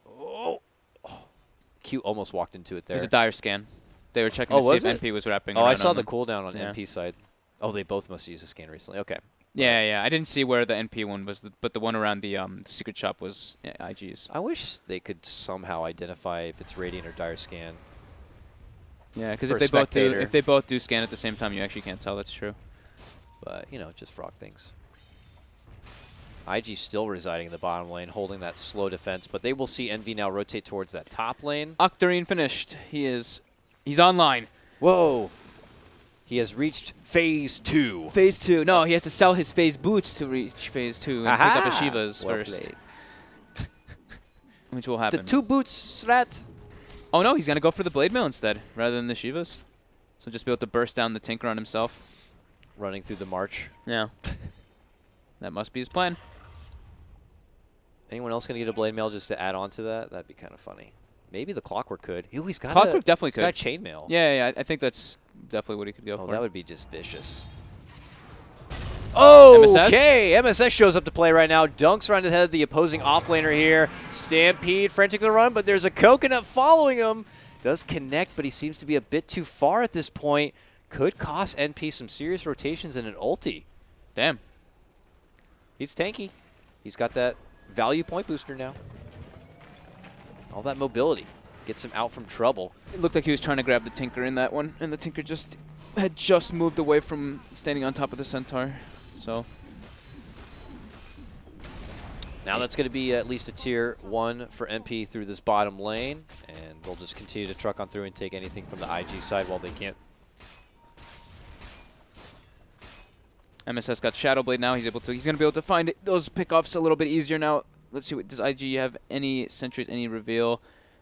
Oh. Q almost walked into it there. It was a dire scan. They were checking Oh, to see was if it? NP was wrapping Oh, around I saw on the them. cooldown on Yeah. NP side. Oh, they both must use a scan recently. Okay. Yeah. I didn't see where the NP one was, but the one around the secret shop was IG's. I wish they could somehow identify if it's Radiant or Dire Scan. Yeah, because For if a they both do, spectator. if they both do scan at the same time, you actually can't tell. That's true. But, you know, just frog things. IG still residing in the bottom lane, holding that slow defense, but they will see Envy now rotate towards that top lane. Octarine finished. He's online. Whoa! He has reached phase 2. Phase 2. No, he has to sell his phase boots to reach phase 2 and pick up his Shivas Well first, played. which will The happen. 2 boots strat. Oh no, he's gonna go for the blade mail instead rather than the Shivas. So just be able to burst down the Tinker on himself. Running through the march. Yeah. That must be his plan. Anyone else going to get a blade mail just to add on to that? That'd be kind of funny. Maybe the Clockwork could. Ooh, he's got Clockwork definitely he's got could. chainmail. Yeah, I think that's definitely what he could go Oh, for. that would be just vicious. Oh, MSS? okay. MSS shows up to play right now. Dunks around the head of the opposing offlaner here. Stampede, frantic to the run, but there's a coconut following him. Does connect, but he seems to be a bit too far at this point. Could cost NP some serious rotations and an ulti. Damn. He's tanky. He's got that value point booster now. All that mobility gets him out from trouble. It looked like he was trying to grab the Tinker in that one, and the Tinker had just moved away from standing on top of the Centaur. So now that's going to be at least a tier 1 for MP through this bottom lane, and we'll just continue to truck on through and take anything from the IG side while they can't. MSS got Shadow Blade now. He's gonna be able to find those pickoffs a little bit easier now. Let's see, does IG have any sentries, any reveal?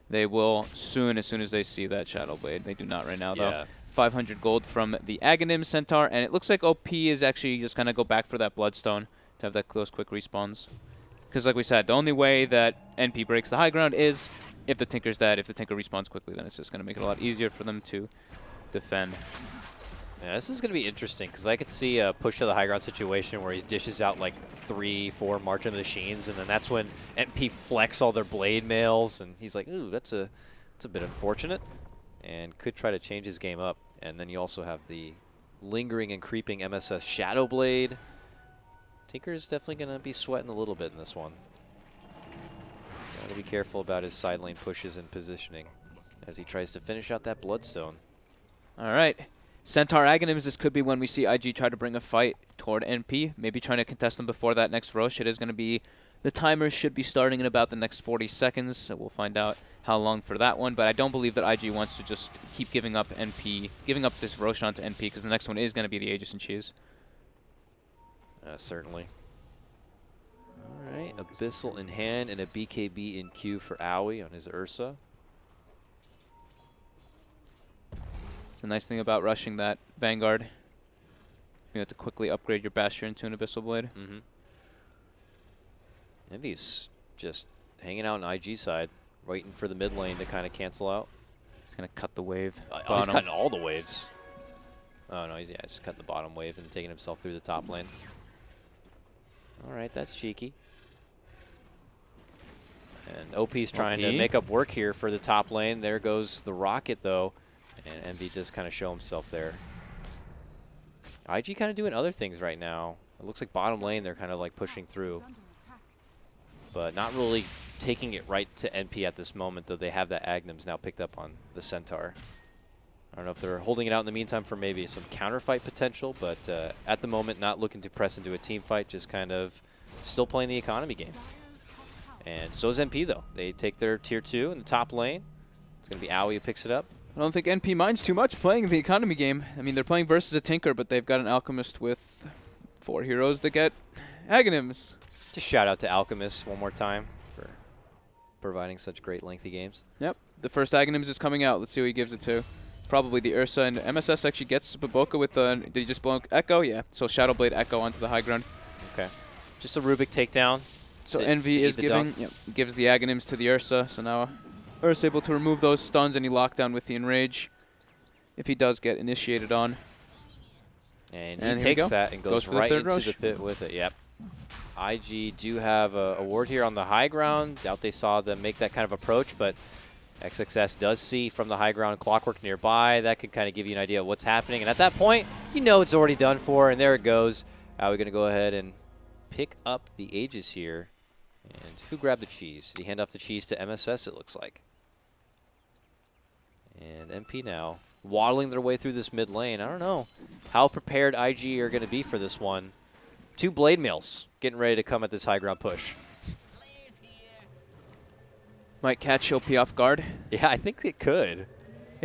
They will soon, as soon as they see that Shadow Blade. They do not right now, though. Yeah. 500 gold from the Aghanim Centaur, and it looks like OP is actually just gonna go back for that Bloodstone to have those quick respawns. Because like we said, the only way that NP breaks the high ground is if the Tinker's dead. If the Tinker respawns quickly, then it's just gonna make it a lot easier for them to defend. Yeah, this is going to be interesting because I could see a push to the high ground situation where he dishes out like 3-4 marching machines, and then that's when MP flex all their blade mails, and he's like, ooh, that's a bit unfortunate, and could try to change his game up. And then you also have the lingering and creeping MSS Shadow Blade. Tinker's definitely going to be sweating a little bit in this one. Got to be careful about his side lane pushes and positioning as he tries to finish out that Bloodstone. All right. Centaur Aghanims, this could be when we see IG try to bring a fight toward NP, maybe trying to contest them before that next rush. It is going to be, the timer should be starting in about the next 40 seconds, so we'll find out how long for that one. But I don't believe that IG wants to just keep giving up this Roshan to NP, because the next one is going to be the Aegis and Cheese. Certainly. All right, Abyssal in hand and a BKB in queue for Aoi on his Ursa. The nice thing about rushing that Vanguard, you have to quickly upgrade your Bastion into an Abyssal Blade. Envy's just hanging out on IG side, waiting for the mid lane to kind of cancel out. He's going to cut the wave. Oh, he's cutting all the waves. Oh, no, he's just cutting the bottom wave and taking himself through the top lane. All right, that's cheeky. And OP's trying to make up work here for the top lane. There goes the rocket, though. And Envy does kind of show himself there. IG kind of doing other things right now. It looks like bottom lane they're kind of like pushing through. But not really taking it right to NP at this moment, though they have that Aghanims now picked up on the Centaur. I don't know if they're holding it out in the meantime for maybe some counterfight potential, but at the moment not looking to press into a team fight, just kind of still playing the economy game. And so is NP, though. They take their tier 2 in the top lane. It's going to be Aoi who picks it up. I don't think NP minds too much playing the economy game. I mean, they're playing versus a Tinker, but they've got an Alchemist with 4 heroes that get Aghanims. Just shout out to Alchemist one more time for providing such great lengthy games. Yep. The first Aghanims is coming out. Let's see who he gives it to. Probably the Ursa, and MSS actually gets Baboka with did he just blow Echo? Yeah. So Shadow Blade Echo onto the high ground. Okay. Just a Rubik takedown. So Envy is giving, gives the Aghanims to the Ursa. So now Ursa able to remove those stuns, any lockdown with the Enrage if he does get initiated on. And he takes that and goes right into the pit with it. Yep. IG do have a ward here on the high ground. Doubt they saw them make that kind of approach, but XXS does see from the high ground Clockwork nearby. That could kind of give you an idea of what's happening. And at that point, you know it's already done for, and there it goes. We're going to go ahead and pick up the Aegis here. And who grabbed the cheese? Did he hand off the cheese to MSS, it looks like. And MP now waddling their way through this mid lane. I don't know how prepared IG are going to be for this one. 2 blade mails getting ready to come at this high ground push. Might catch OP off guard. Yeah, I think it could.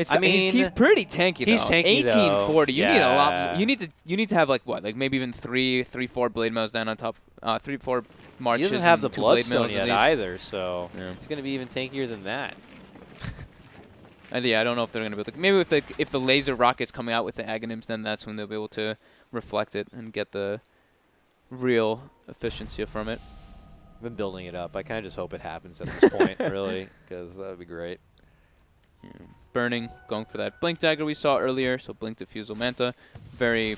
I mean, he's pretty tanky. He's though. tanky 1840. Though. You need a lot. You need to have like what? Like maybe even 4 blade mails down on top. 3-4 marches. He doesn't have the Bloodstone yet either, so he's going to be even tankier than that. And yeah, I don't know if they're going to be able to. Maybe if the laser rocket's coming out with the Aghanims, then that's when they'll be able to reflect it and get the real efficiency from it. I've been building it up. I kind of just hope it happens at this point, really, because that would be great. Yeah. Burning, going for that Blink Dagger we saw earlier, so Blink Diffusal Manta. Very,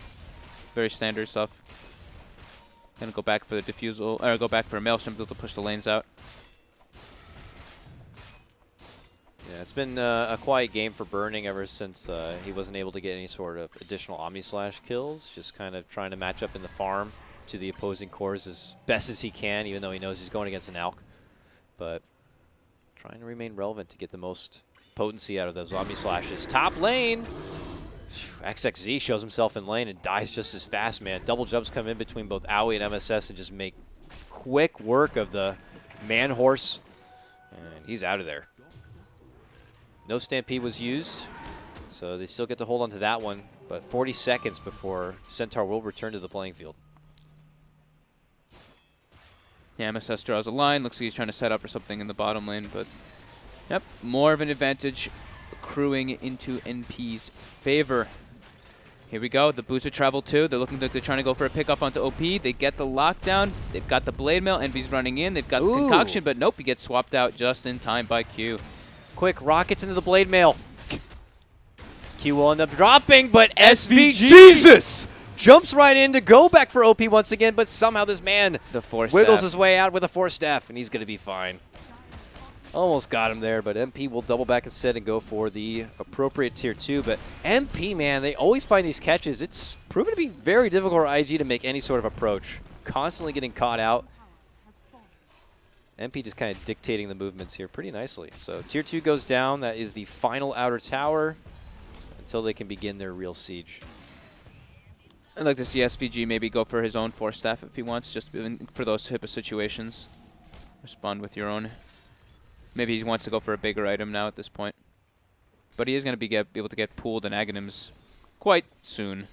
very standard stuff. Gonna go back for the Diffusal, or go back for a Maelstrom build to push the lanes out. Yeah, it's been a quiet game for Burning ever since he wasn't able to get any sort of additional Omni-Slash kills, just kind of trying to match up in the farm to the opposing cores as best as he can, even though he knows he's going against an Alk. But trying to remain relevant to get the most potency out of those Omni-Slashes. Top lane! XXZ shows himself in lane and dies just as fast, man. Double jumps come in between both Aoi and MSS and just make quick work of the man-horse. And he's out of there. No Stampede was used, so they still get to hold on to that one. But 40 seconds before Centaur will return to the playing field. Yeah, MSS draws a line. Looks like he's trying to set up for something in the bottom lane, but yep, more of an advantage accruing into NP's favor. Here we go. The booster travel too. They're looking like they're trying to go for a pickoff onto OP. They get the lockdown. They've got the blade mail. Envy's running in. They've got the concoction, but nope, he gets swapped out just in time by Q. Quick, rockets into the blade mail. Q will end up dropping, but SVG Jesus! jumps right in to go back for OP once again, but somehow this man The force wiggles staff. his way out with a force staff, and he's going to be fine. Almost got him there, but MP will double back instead and go for the appropriate tier 2. But MP, man, they always find these catches. It's proven to be very difficult for IG to make any sort of approach. Constantly getting caught out. MP just kind of dictating the movements here pretty nicely. So tier 2 goes down. That is the final outer tower until they can begin their real siege. I'd like to see SVG maybe go for his own force staff if he wants, just for those type of situations. Respond with your own. Maybe he wants to go for a bigger item now at this point. But he is going to be able to get pooled in Aghanims quite soon.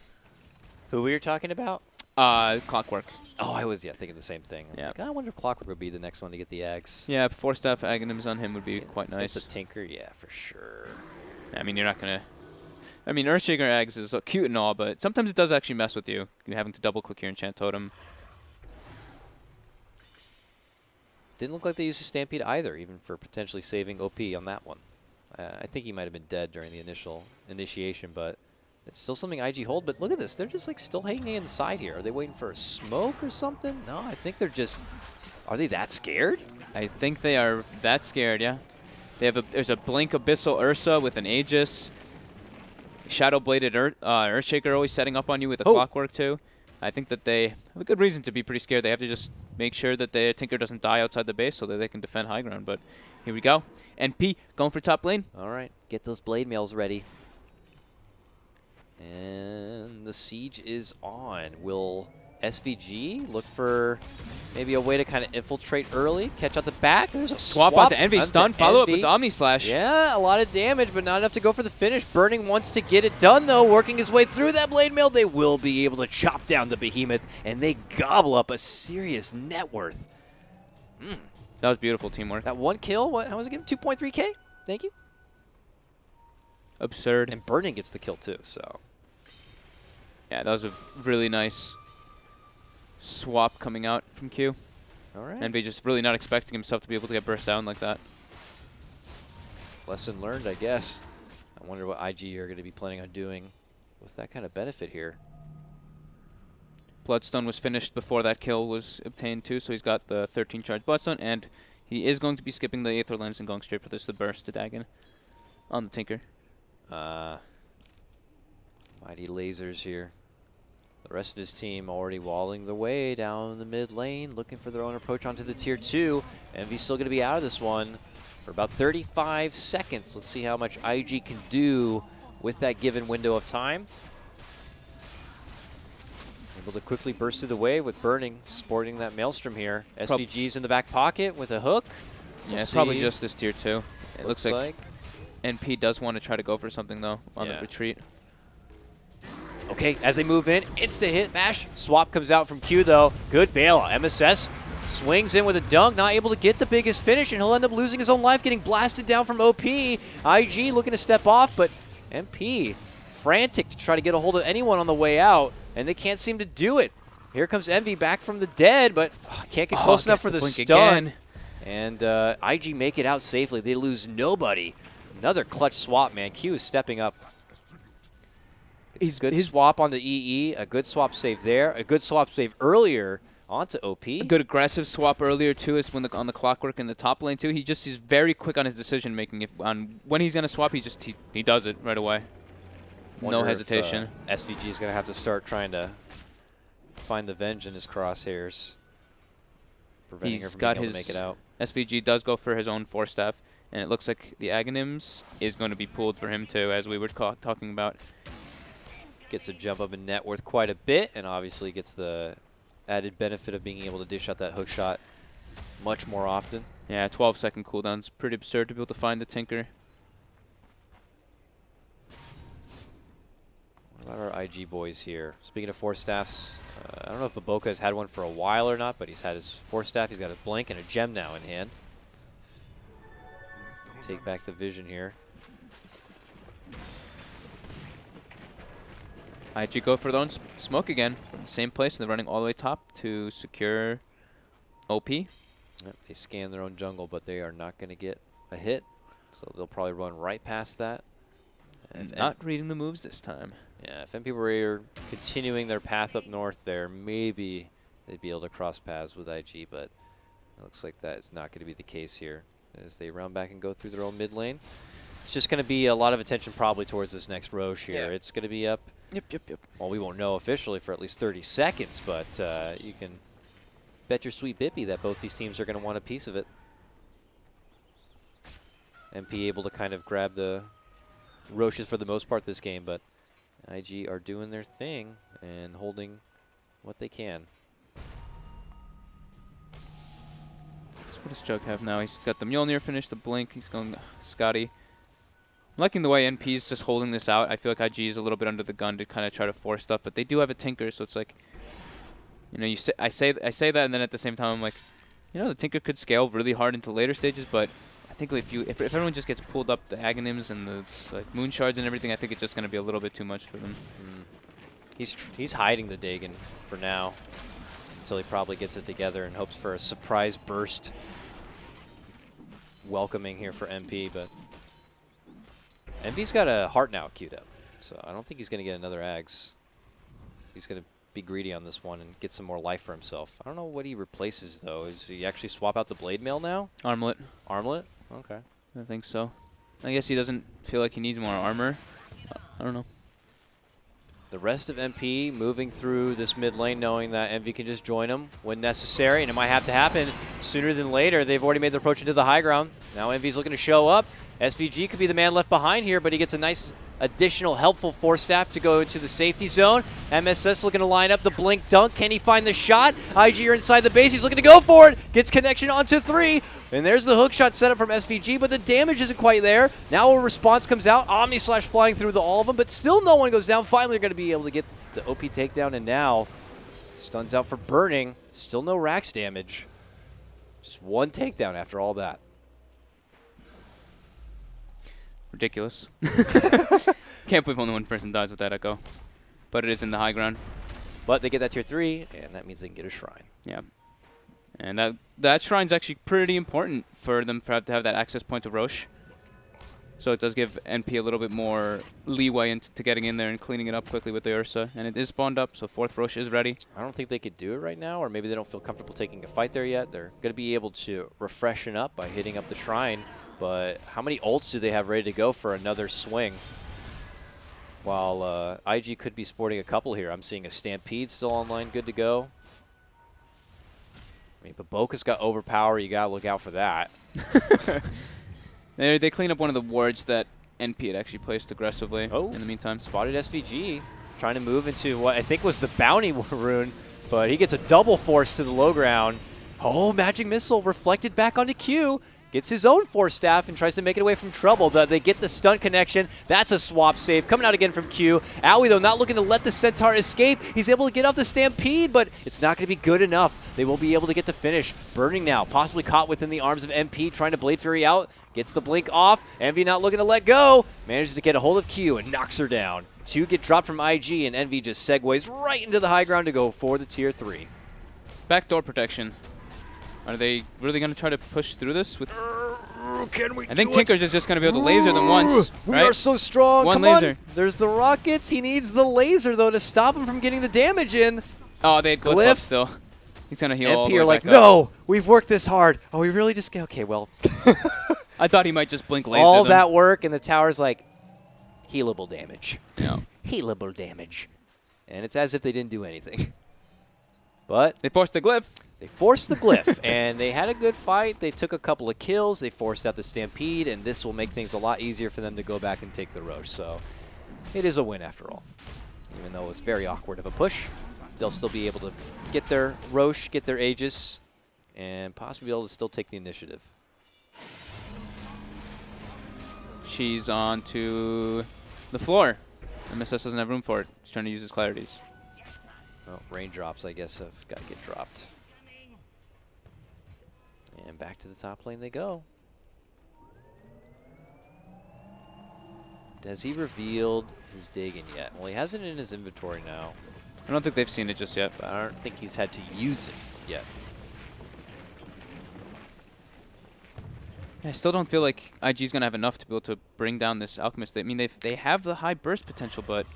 Who we were talking about? Clockwork. Oh, I was thinking the same thing. Yeah. Like, I wonder if Clockwork would be the next one to get the eggs. Yeah, force staff Aghanims on him would be quite nice. It's a Tinker, yeah, for sure. I mean, you're not going to... I mean, Earthshaker eggs is cute and all, but sometimes it does actually mess with you. You're having to double-click your enchant totem. Didn't look like they used a Stampede either, even for potentially saving OP on that one. I think he might have been dead during the initial initiation, but it's still something IG hold. But look at this. They're just like still hanging inside here. Are they waiting for a smoke or something? No, I think they're just... Are they that scared? I think they are that scared, yeah. They have there's a Blink Abyssal Ursa with an Aegis. Shadow-bladed Earthshaker always setting up on you with a Clockwork too. I think that they have a good reason to be pretty scared. They have to just make sure that the Tinker doesn't die outside the base so that they can defend high ground. But here we go. NP going for top lane. All right, get those blade mails ready. And the siege is on. Will SVG look for maybe a way to kind of infiltrate early, catch out the back? There's a Swap onto Envy. Stun, follow up with Omni Slash. Yeah, a lot of damage, but not enough to go for the finish. Burning wants to get it done, though. Working his way through that blade mail, they will be able to chop down the behemoth, and they gobble up a serious net worth. That was beautiful teamwork. That one kill, how was it again? 2.3K? Thank you. Absurd. And Burning gets the kill, too, so. Yeah, that was a really nice swap coming out from Q. All right. Envy just really not expecting himself to be able to get burst down like that. Lesson learned, I guess. I wonder what IG are going to be planning on doing with that kind of benefit here. Bloodstone was finished before that kill was obtained too, so he's got the 13 charge Bloodstone, and he is going to be skipping the Aether Lens and going straight for the burst to Dagon on the Tinker. Mighty lasers here. The rest of his team already walling the way down the mid lane, looking for their own approach onto the tier 2. Envy's still going to be out of this one for about 35 seconds. Let's see how much IG can do with that given window of time. Able to quickly burst through the wave with Burning sporting that Maelstrom here. SVG's in the back pocket with a hook. Yeah, it's probably just this tier 2. It looks like NP does want to try to go for something though on the retreat. Okay, as they move in, it's the hit bash. Swap comes out from Q though. Good bailout. MSS swings in with a dunk, not able to get the biggest finish, and he'll end up losing his own life, getting blasted down from OP. IG looking to step off, but MP frantic to try to get a hold of anyone on the way out, and they can't seem to do it. Here comes Envy back from the dead, but can't get close enough for the stun. And IG make it out safely. They lose nobody. Another clutch swap, man. Q is stepping up. He's good swap on the EE, a good swap save there, a good swap save earlier onto OP. A good aggressive swap earlier too is when on the Clockwork in the top lane too. He's very quick on his decision making. On when he's gonna swap, he does it right away. No hesitation. SVG is gonna have to start trying to find the Venge in his crosshairs, preventing her from being able to make it out. SVG does go for his own force staff, and it looks like the Aghanims is going to be pulled for him too, as we were talking about. Gets a jump up in net worth quite a bit, and obviously gets the added benefit of being able to dish out that hook shot much more often. Yeah, 12-second cooldown's pretty absurd to be able to find the Tinker. What about our IG boys here? Speaking of force staffs, I don't know if Baboka has had one for a while or not, but he's had his force staff. He's got a blink and a gem now in hand. Take back the vision here. IG go for their own smoke again from the same place, and they're running all the way top to secure OP. Yep, they scan their own jungle, but they are not going to get a hit, so they'll probably run right past that Not reading the moves this time. Yeah, if MP were continuing their path up north there, maybe they'd be able to cross paths with IG, but it looks like that is not going to be the case here as they round back and go through their own mid lane. It's just going to be a lot of attention probably towards this next Roche here. It's going to be up. Yep. Well, we won't know officially for at least 30 seconds, but you can bet your sweet bippy that both these teams are going to want a piece of it. MP able to kind of grab the Roches for the most part this game, but IG are doing their thing and holding what they can. So what does Jug have now? He's got the Mjolnir finish, the Blink. He's going Scotty. I'm liking the way NP's just holding this out. I feel like IG is a little bit under the gun to kind of try to force stuff, but they do have a Tinker, so it's like, you know, I say that, and then at the same time I'm like, you know, the Tinker could scale really hard into later stages, but I think if everyone just gets pulled up the Aghanims and the like Moon Shards and everything, I think it's just going to be a little bit too much for them. He's hiding the Dagon for now until he probably gets it together and hopes for a surprise burst welcoming here for MP, but Envy's got a heart now queued up, so I don't think he's going to get another Ags. He's going to be greedy on this one and get some more life for himself. I don't know what he replaces, though. Is he actually swap out the Blade Mail now? Armlet. Armlet? Okay. I think so. I guess he doesn't feel like he needs more armor. I don't know. The rest of MP moving through this mid lane knowing that Envy can just join him when necessary, and it might have to happen sooner than later. They've already made their approach into the high ground. Now Envy's looking to show up. SVG could be the man left behind here, but he gets a nice additional helpful force staff to go into the safety zone. MSS looking to line up the blink dunk. Can he find the shot? IG are inside the base. He's looking to go for it. Gets connection onto 3. And there's the hook shot set up from SVG, but the damage isn't quite there. Now a response comes out. Omni Slash flying through all of them, but still no one goes down. Finally, they're going to be able to get the OP takedown, and now stuns out for burning. Still no Rax damage. Just one takedown after all that. Ridiculous. Can't believe only one person dies with that echo. But it is in the high ground. But they get that tier 3, and that means they can get a shrine. Yeah. And that shrine's actually pretty important for them to have that access point to Roche. So it does give NP a little bit more leeway into getting in there and cleaning it up quickly with the Ursa. And it is spawned up, so 4th Roche is ready. I don't think they could do it right now, or maybe they don't feel comfortable taking a fight there yet. They're going to be able to refreshen up by hitting up the shrine. But how many ults do they have ready to go for another swing? While IG could be sporting a couple here. I'm seeing a Stampede still online, good to go. I mean, but Boca's got overpower. You got to look out for that. They clean up one of the wards that NP had actually placed aggressively in the meantime. Spotted SVG trying to move into what I think was the bounty rune, but he gets a double force to the low ground. Oh, Magic Missile reflected back onto Q. Gets his own force staff and tries to make it away from trouble. They get the stun connection. That's a swap save. Coming out again from Q. Aoi, though, not looking to let the Centaur escape. He's able to get off the Stampede, but it's not going to be good enough. They will be able to get the finish. Burning now, possibly caught within the arms of MP, trying to Blade Fury out. Gets the blink off. Envy not looking to let go. Manages to get a hold of Q and knocks her down. 2 get dropped from IG, and Envy just segues right into the high ground to go for the tier 3. Backdoor protection. Are they really going to try to push through this? I think Tinker's is just going to be able to laser them once. We are so strong. One Come laser. on. There's the rockets. He needs the laser, though, to stop him from getting the damage in. Oh, they had Glyph up still. He's going to heal all the way MP are like, back no, up. we've worked this hard. Oh, we really just... Okay, well... I thought he might just blink laser all them. that work, and the tower's like, healable damage. Yeah. Healable damage. And it's as if they didn't do anything. But... They forced the Glyph. They forced the Glyph, and they had a good fight. They took a couple of kills. They forced out the Stampede, and this will make things a lot easier for them to go back and take the Roche. So it is a win after all. Even though it was very awkward of a push, they'll still be able to get their Roche, get their Aegis, and possibly be able to still take the initiative. She's on to the floor. MSS doesn't have room for it. He's trying to use his clarities. Well, raindrops, I guess, have got to get dropped. And back to the top lane they go. Has he revealed his Dagon yet? Well, he has it in his inventory now. I don't think they've seen it just yet. But I don't think he's had to use it yet. I still don't feel like IG's going to have enough to be able to bring down this Alchemist. I mean, they have the high burst potential, but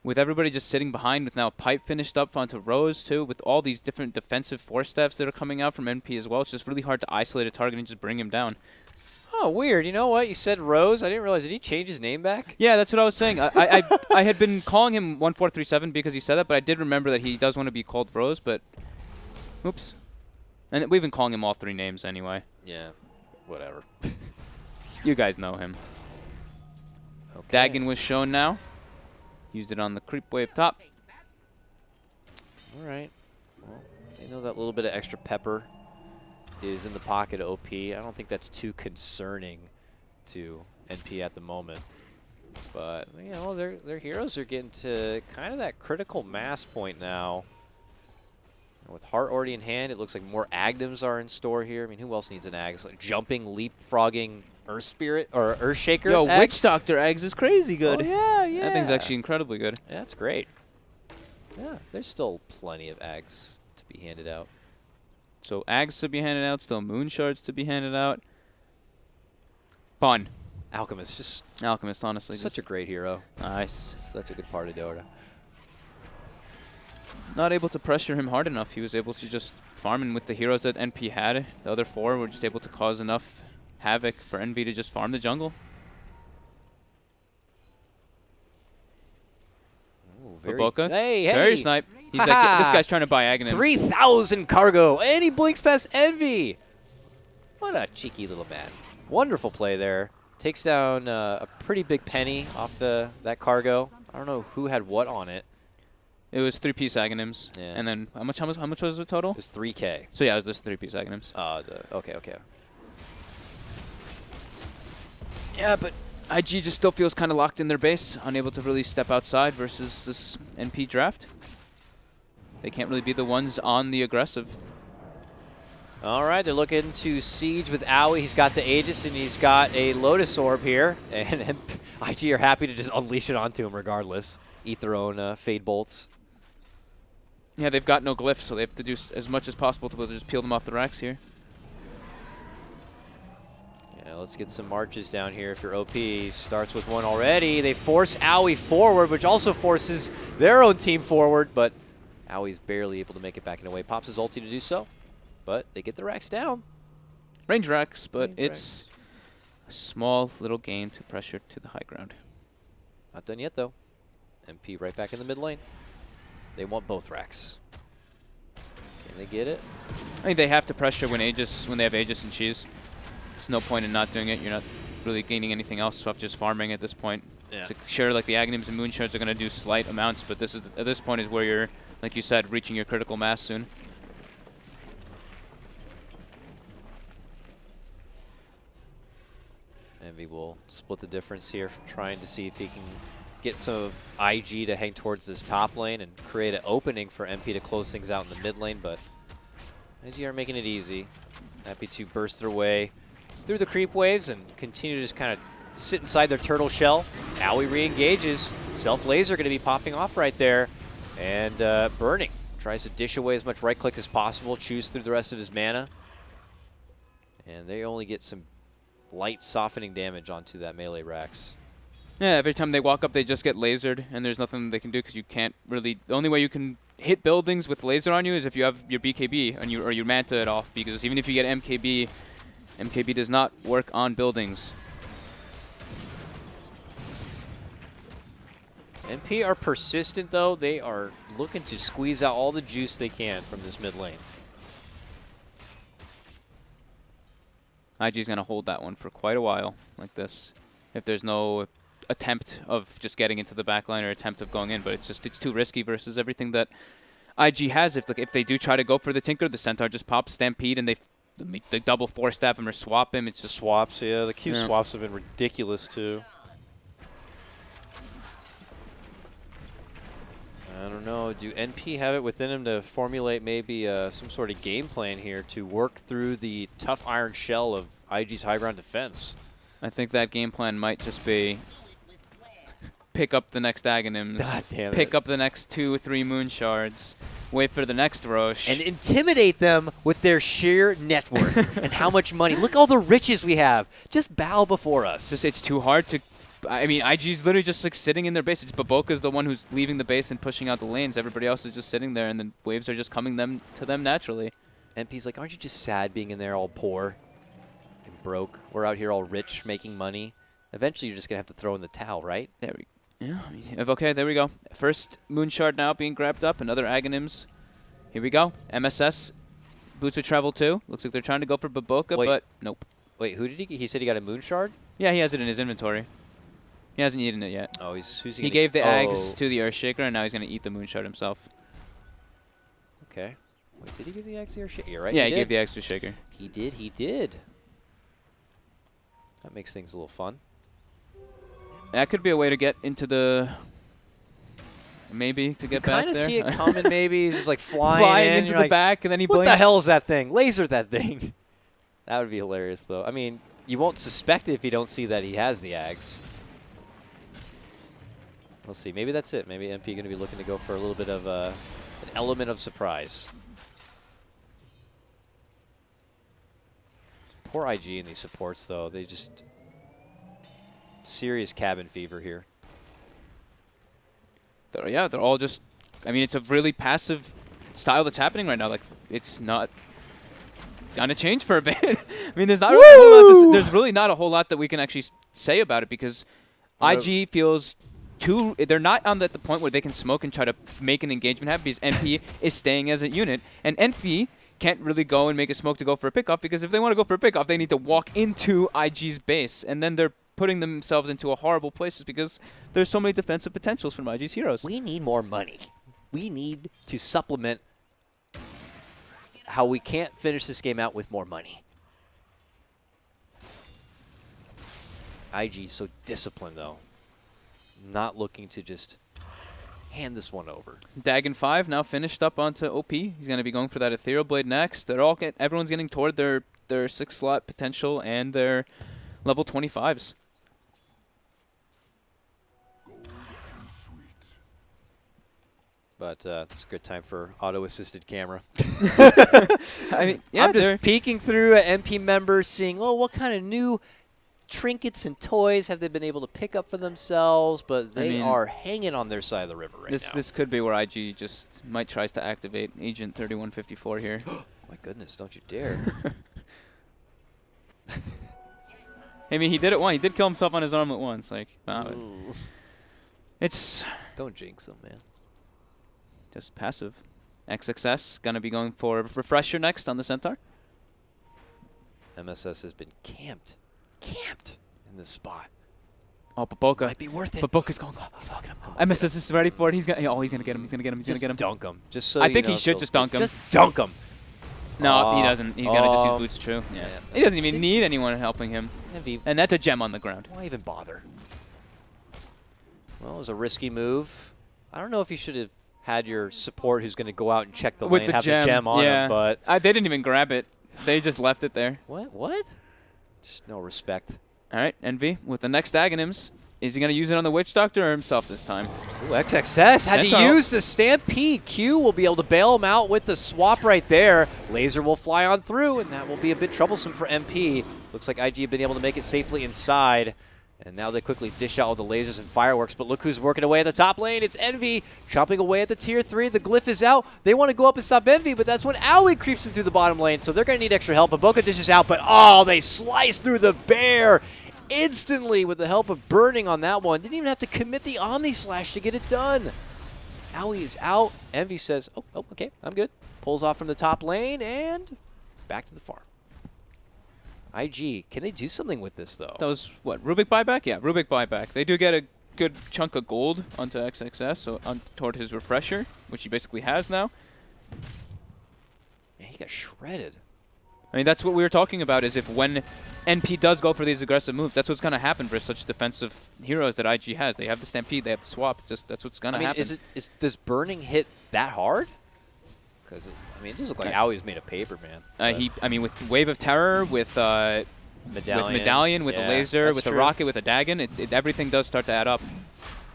with everybody just sitting behind, with now Pipe finished up onto Rose, too, with all these different defensive force staffs that are coming out from NP as well, it's just really hard to isolate a target and just bring him down. Oh, weird. You know what? You said Rose. I didn't realize. Did he change his name back? Yeah, that's what I was saying. I had been calling him 1437 because he said that, but I did remember that he does want to be called Rose, but oops. And we've been calling him all 3 names anyway. Yeah, whatever. You guys know him. Okay. Dagon was shown now. Used it on the creep wave top. All right. Well, you know that little bit of extra pepper is in the pocket of OP. I don't think that's too concerning to NP at the moment. But, you know, their heroes are getting to kind of that critical mass point now. And with Heart already in hand, it looks like more Agdams are in store here. I mean, who else needs an Ags? Like jumping, leapfrogging Earth Spirit or Earth Shaker. Yo, Ags? Witch Doctor Eggs is crazy good. Oh, yeah, yeah. That thing's actually incredibly good. Yeah, that's great. Yeah, there's still plenty of Ags to be handed out. So Ags to be handed out, still Moon Shards to be handed out. Fun. Alchemist, just Alchemist, honestly. such a great hero. Nice. Such a good part of Dota. Not able to pressure him hard enough. He was able to just farm in with the heroes that NP had. The other 4 were just able to cause enough havoc for NV to just farm the jungle. Ooh, very, Baboka. hey, hey. Very snipe. He's like, this guy's trying to buy Aghanims. 3,000 cargo, and he blinks past Envy. What a cheeky little man. Wonderful play there. Takes down a pretty big penny off that cargo. I don't know who had what on it. It was 3-piece Aghanims. Yeah. And then how much was the total? It was 3K. So yeah, it was this 3-piece Aghanims. Okay. Yeah, but IG just still feels kind of locked in their base, unable to really step outside versus this NP draft. They can't really be the ones on the aggressive. All right, they're looking to siege with Owie. He's got the Aegis, and he's got a Lotus Orb here. And IG are happy to just unleash it onto him regardless. Eat their own Fade Bolts. Yeah, they've got no glyphs, so they have to do as much as possible to be able to just peel them off the racks here. Yeah, let's get some marches down here if you're OP. Starts with one already. They force Owie forward, which also forces their own team forward, but Owie's barely able to make it back in a way. Pops his ulti to do so, but they get the racks down. Range racks, but Range it's a small little gain to pressure to the high ground. Not done yet, though. MP right back in the mid lane. They want both racks. Can they get it? I think they have to pressure when they have Aegis and Cheese. There's no point in not doing it. You're not really gaining anything else off just farming at this point. Yeah. So sure, like the Aghanims and Moon Shards are going to do slight amounts, but at this point is where you're, like you said, reaching your critical mass soon. Envy will split the difference here, trying to see if he can get some of IG to hang towards this top lane and create an opening for MP to close things out in the mid lane, but IG are making it easy. Happy to burst their way through the creep waves and continue to just kind of sit inside their turtle shell. Owie re-engages. Self-laser going to be popping off right there. And Burning tries to dish away as much right-click as possible, chews through the rest of his mana. And they only get some light softening damage onto that melee Rax. Yeah, every time they walk up, they just get lasered, and there's nothing they can do because you can't really. The only way you can hit buildings with laser on you is if you have your BKB and or your Manta it off, because even if you get MKB, MKB does not work on buildings. NP are persistent, though. They are looking to squeeze out all the juice they can from this mid lane. IG's going to hold that one for quite a while like this. If there's no attempt of just getting into the backline or attempt of going in, but it's too risky versus everything that IG has. If they do try to go for the Tinker, the Centaur just pops Stampede and they double force staff him or swap him. It's just Swaps, yeah. The Q swaps have been ridiculous, too. I don't know. Do NP have it within him to formulate maybe some sort of game plan here to work through the tough iron shell of IG's high ground defense? I think that game plan might just be pick up the next Aghanims, God damn it. pick up the next 2 or 3 Moon Shards, wait for the next Roche. And intimidate them with their sheer net worth and how much money. Look all the riches we have. Just bow before us. It's too hard to... I mean, IG's literally just like sitting in their base. It's Baboka's the one who's leaving the base and pushing out the lanes. Everybody else is just sitting there, and then waves are just coming to them naturally. NP's like, aren't you just sad being in there all poor and broke? We're out here all rich, making money. Eventually, you're just going to have to throw in the towel, right? There we Yeah, I mean, okay, there we go. First Moonshard now being grabbed up. Another Aghanims. Here we go. MSS. Boots of Travel 2. Looks like they're trying to go for Baboka, but nope. Wait, who did he get? He said he got a Moonshard? Yeah, he has it in his inventory. He hasn't eaten it yet. Oh, who's he gave the eggs to the Earthshaker, and now he's going to eat the Moonshard himself. Okay. Wait, did he give the eggs to Earthshaker? You're right. Yeah, he gave the eggs to Shaker. He did. That makes things a little fun. That could be a way to get into the... Maybe to get back there. You kind of see it coming, maybe. He's just like flying into the back, and then he blinks. What the hell is that thing? Laser that thing. That would be hilarious, though. I mean, you won't suspect it if you don't see that he has the Ags. Let's see. Maybe that's it. Maybe MP going to be looking to go for a little bit of an element of surprise. Poor IG in these supports, though. They just... Serious cabin fever here. Yeah, they're all just... I mean, it's a really passive style that's happening right now. Like, it's not going to change for a bit. I mean, there's not really a whole lot there's really not a whole lot that we can actually say about it because IG feels too... They're not on the point where they can smoke and try to make an engagement happen because NP is staying as a unit. And NP can't really go and make a smoke to go for a pickoff because if they want to go for a pickoff, they need to walk into IG's base. And then they're putting themselves into a horrible place because there's so many defensive potentials from IG's heroes. We need more money. We need to supplement how we can't finish this game out with more money. IG is so disciplined, though. Not looking to just hand this one over. Dagon 5 now finished up onto OP. He's going to be going for that Ethereal Blade next. They're all everyone's getting toward their 6-slot potential and their level 25s. But it's a good time for auto-assisted camera. I mean, yeah, I'm just peeking through at MP members, seeing, oh, what kind of new trinkets and toys have they been able to pick up for themselves? But they are hanging on their side of the river right now. This could be where IG just might tries to activate Agent 3154 here. My goodness, don't you dare. I mean, he did it once. He did kill himself on his arm at once. Like, wow. It's... Don't jinx him, man. Just passive. XXS going to be going for Refresher next on the Centaur. MSS has been camped in this spot. Oh, Baboka. Might be worth it. Baboka's going. He's walking up. MSS is ready for it. He's gonna. Oh, he's gonna get him. He's gonna get him. He's gonna get him. Dunk him. Just so I think he should just dunk him. Just dunk him. No, he doesn't. He's gonna just use Boots True. Yeah. He doesn't even need anyone helping him. And that's a gem on the ground. Why even bother? Well, it was a risky move. I don't know if you should have had your support who's going to go out and check the lane, have the gem on him, but... they didn't even grab it. They just left it there. What? Just no respect. All right, Envy with the next Aghanims. Is he going to use it on the Witch Doctor or himself this time? Ooh, XXS had to use the Stampede. Q will be able to bail him out with the swap right there. Laser will fly on through, and that will be a bit troublesome for MP. Looks like IG have been able to make it safely inside. And now they quickly dish out all the lasers and fireworks, but look who's working away at the top lane. It's Envy chomping away at the tier 3. The glyph is out. They want to go up and stop Envy, but that's when Owie creeps in through the bottom lane, so they're going to need extra help. Baboka dishes out, but oh, they slice through the bear instantly with the help of Burning on that one. Didn't even have to commit the Omni Slash to get it done. Owie is out. Envy says, oh, okay, I'm good. Pulls off from the top lane and back to the farm. IG, can they do something with this, though? That was, what, Rubik buyback? Yeah, Rubik buyback. They do get a good chunk of gold onto XXS, so toward his Refresher, which he basically has now. Man, he got shredded. I mean, that's what we were talking about, is if when NP does go for these aggressive moves, that's what's going to happen for such defensive heroes that IG has. They have the Stampede, they have the swap. That's what's going to happen. Does Burning hit that hard? Because it does look like Owie's made of paper, man. I mean, with Wave of Terror, with Medallion, with a laser, with a rocket, with a Dagon, everything does start to add up.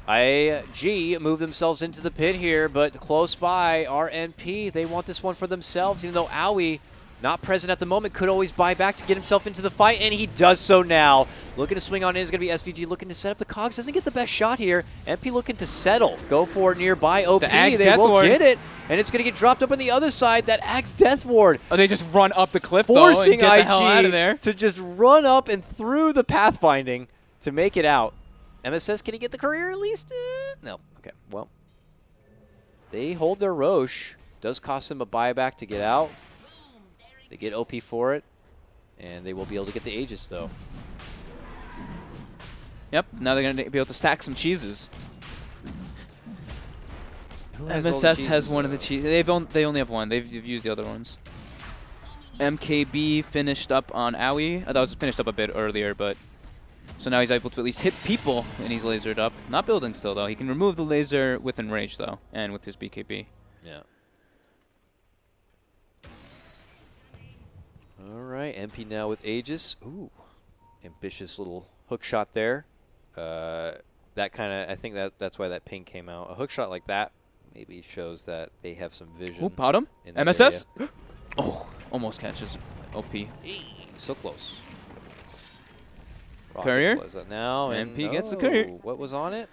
IG move themselves into the pit here, but close by are NP. They want this one for themselves, even though Owie, not present at the moment, could always buy back to get himself into the fight, and he does so now. Looking to swing on in is going to be SVG, looking to set up the cogs. Doesn't get the best shot here. NP looking to settle. Go for nearby OP. They will get it, and it's going to get dropped up on the other side. That Axe Death Ward. Oh, they just run up the cliff, forcing though, and get IG the hell out of there. to just run up and through the pathfinding to make it out. MSS, can he get the career at least? No. Okay, well. They hold their Roche. Does cost them a buyback to get out. They get OP for it, and they will be able to get the Aegis, though. Yep, now they're going to be able to stack some cheeses. Who has MSS has one of the cheeses. They only have one. They've used the other ones. MKB finished up on Owie. That was finished up a bit earlier, but... So now he's able to at least hit people, and he's lasered up. Not building still, though. He can remove the laser with Enrage, though, and with his BKB. Yeah. All right, MP now with Aegis. Ooh, ambitious little hook shot there. That kind of, I think that's why that ping came out. A hook shot like that maybe shows that they have some vision. Ooh, bottom. MSS? Oh, almost catches OP. So close. Courier? Now, MP gets the courier. What was on it?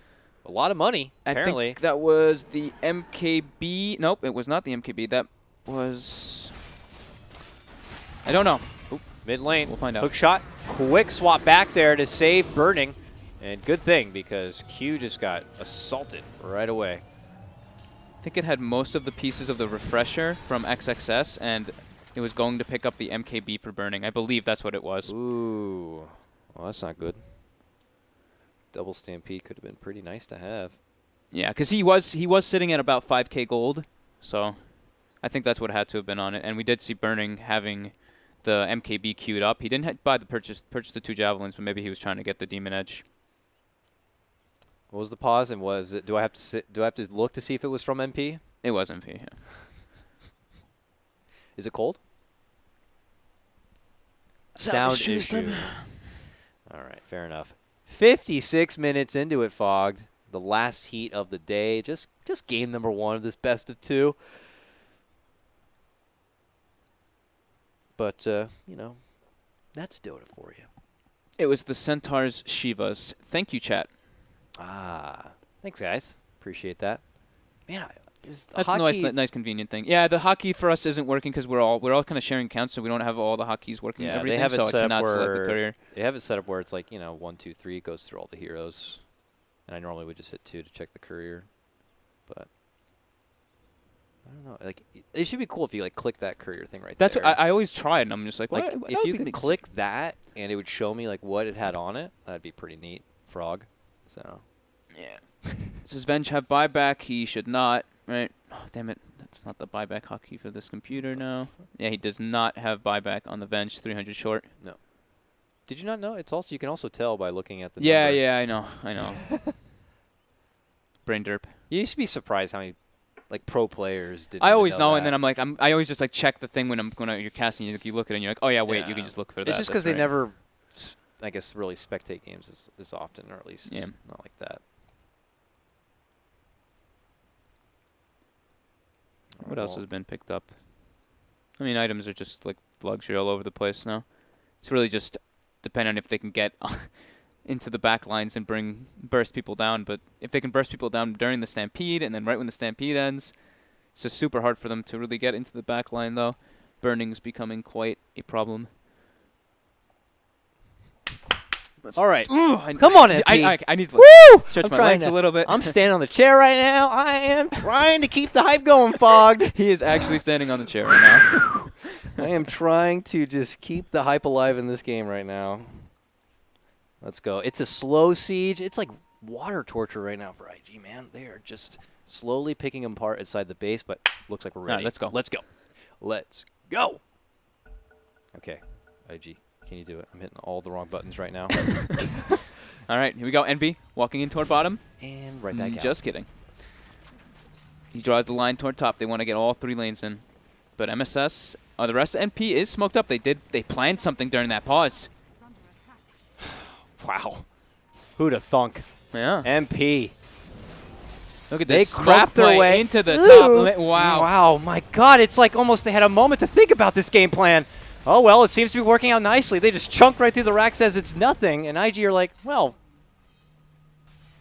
A lot of money, apparently. I think that was the MKB. Nope, it was not the MKB. That was... I don't know. Oop, mid lane. We'll find out. Hook shot. Quick swap back there to save Burning. And good thing, because Q just got assaulted right away. I think it had most of the pieces of the refresher from XXS, and it was going to pick up the MKB for Burning. I believe that's what it was. Ooh. Well, that's not good. Double Stampede could have been pretty nice to have. Yeah, because he was sitting at about 5k gold, so I think that's what had to have been on it. And we did see Burning having the MKB queued up. He didn't buy the purchase the 2 javelins, but maybe he was trying to get the Demon Edge. What was the pause, and was it? Do I have to look to see if it was from MP? It was MP. Yeah. Is it cold? Sound issue. All right, fair enough. 56 minutes into it, Fogged. The last heat of the day. Just game number 1 of this best of 2. But, you know, that's Dota for you. It was the Centaurs Shivas. Thank you, chat. Ah, thanks, guys. Appreciate that. Man, that's a nice, convenient thing. Yeah, the hockey for us isn't working because we're all kind of sharing counts, so we don't have all the hockeys working. Yeah, everything, they have it so set I cannot up select the where courier. they have it set up where it's like 1, 2, 3 it goes through all the heroes, and I normally would just hit 2 to check the courier, but I don't know. Like, it should be cool if you click that courier thing right That's there. what I always tried, and I'm just like, what? If you could click that and it would show me what it had on it, that'd be pretty neat. Frog, so yeah. Does Venge have buyback? He should not. Right? Oh, damn it. That's not the buyback hotkey for this computer now. Yeah, he does not have buyback on the Venge 300 short. No. Did you not know? It's also, you can also tell by looking at the Yeah, number. yeah, I know. Brain derp. You used to be surprised how many pro players did. I always know, and then I always just check the thing when you're casting. You look at it, and you're like, oh yeah, wait, you can just look for that. It's just because they never, I guess, really spectate games as often, or at least not like that. What else has been picked up? I mean, items are just luxury all over the place now. It's really just depending on if they can get into the back lines and burst people down. But if they can burst people down during the Stampede and then right when the Stampede ends, it's just super hard for them to really get into the back line, though. Burning's becoming quite a problem. All right. Come on, MP. I need to stretch my legs a little bit. I'm standing on the chair right now. I am trying to keep the hype going, Fogged. He is actually standing on the chair right now. I am trying to just keep the hype alive in this game right now. Let's go. It's a slow siege. It's like water torture right now for IG, man. They are just slowly picking them apart inside the base, but looks like we're ready. All right, let's go. Let's go. Let's go. Okay, IG. Can you do it? I'm hitting all the wrong buttons right now. All right, here we go. NB walking in toward bottom. And right back out. Just kidding. He draws the line toward top. They want to get all 3 lanes in. But MSS, the rest of NP is smoked up. They planned something during that pause. Wow. Who'da thunk? Yeah. MP. Look at They this. craft their play way into the Ooh. top. Wow. Wow, my God. It's like almost they had a moment to think about this game plan. Oh, well, it seems to be working out nicely. They just chunked right through the rack, says it's nothing. And IG are like, well.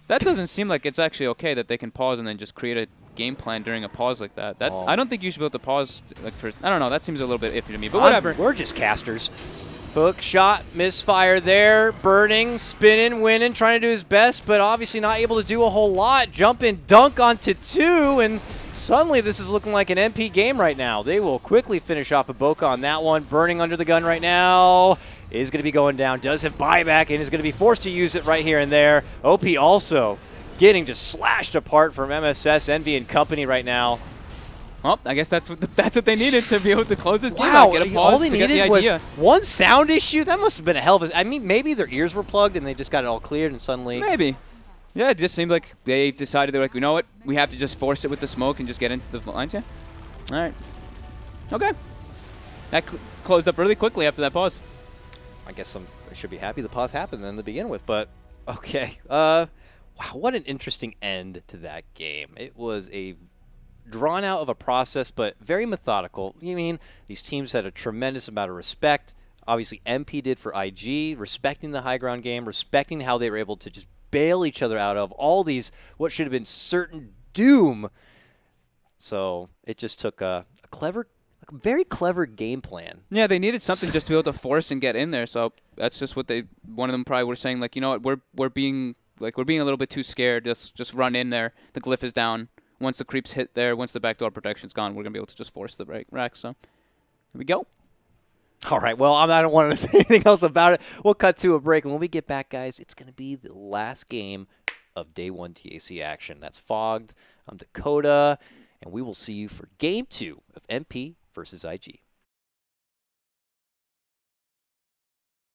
That doesn't seem like it's actually okay that they can pause and then just create a game plan during a pause like that. That I don't think you should be able to pause like for. I don't know. That seems a little bit iffy to me, but whatever. We're just casters. Hook shot, misfire there, burning, spinning, winning, trying to do his best, but obviously not able to do a whole lot. Jump in, dunk onto 2, and suddenly this is looking like an MP game right now. They will quickly finish off a Boca on that one. Burning under the gun right now is going to be going down. Does have buyback and is going to be forced to use it right here and there. OP also getting just slashed apart from MSS, Envy, and company right now. Well, I guess that's what they needed to be able to close this game Wow, out. Get a pause all they to get the needed was idea. one sound issue. That must have been a hell of a. I mean, maybe their ears were plugged and they just got it all cleared and suddenly. Maybe. Yeah, it just seemed like they decided they're like, you know what? We have to just force it with the smoke and just get into the lines. Yeah. All right. Okay. That closed up really quickly after that pause. I guess I should be happy the pause happened then to begin with, but okay. Wow, what an interesting end to that game. It was a drawn out of a process, but very methodical. You mean these teams had a tremendous amount of respect. Obviously, MP did for IG, respecting the high ground game, respecting how they were able to just bail each other out of all these what should have been certain doom. So it just took a very clever game plan. Yeah, they needed something just to be able to force and get in there. So that's just what one of them probably were saying, like, you know what, we're being a little bit too scared. Just run in there. The glyph is down. Once the creeps hit there, once the backdoor protection's gone, we're going to be able to just force the rack. So here we go. All right, well, I don't want to say anything else about it. We'll cut to a break, and when we get back, guys, it's going to be the last game of Day 1 DAC action. That's Fogged. I'm Dakota, and we will see you for Game 2 of MP versus IG.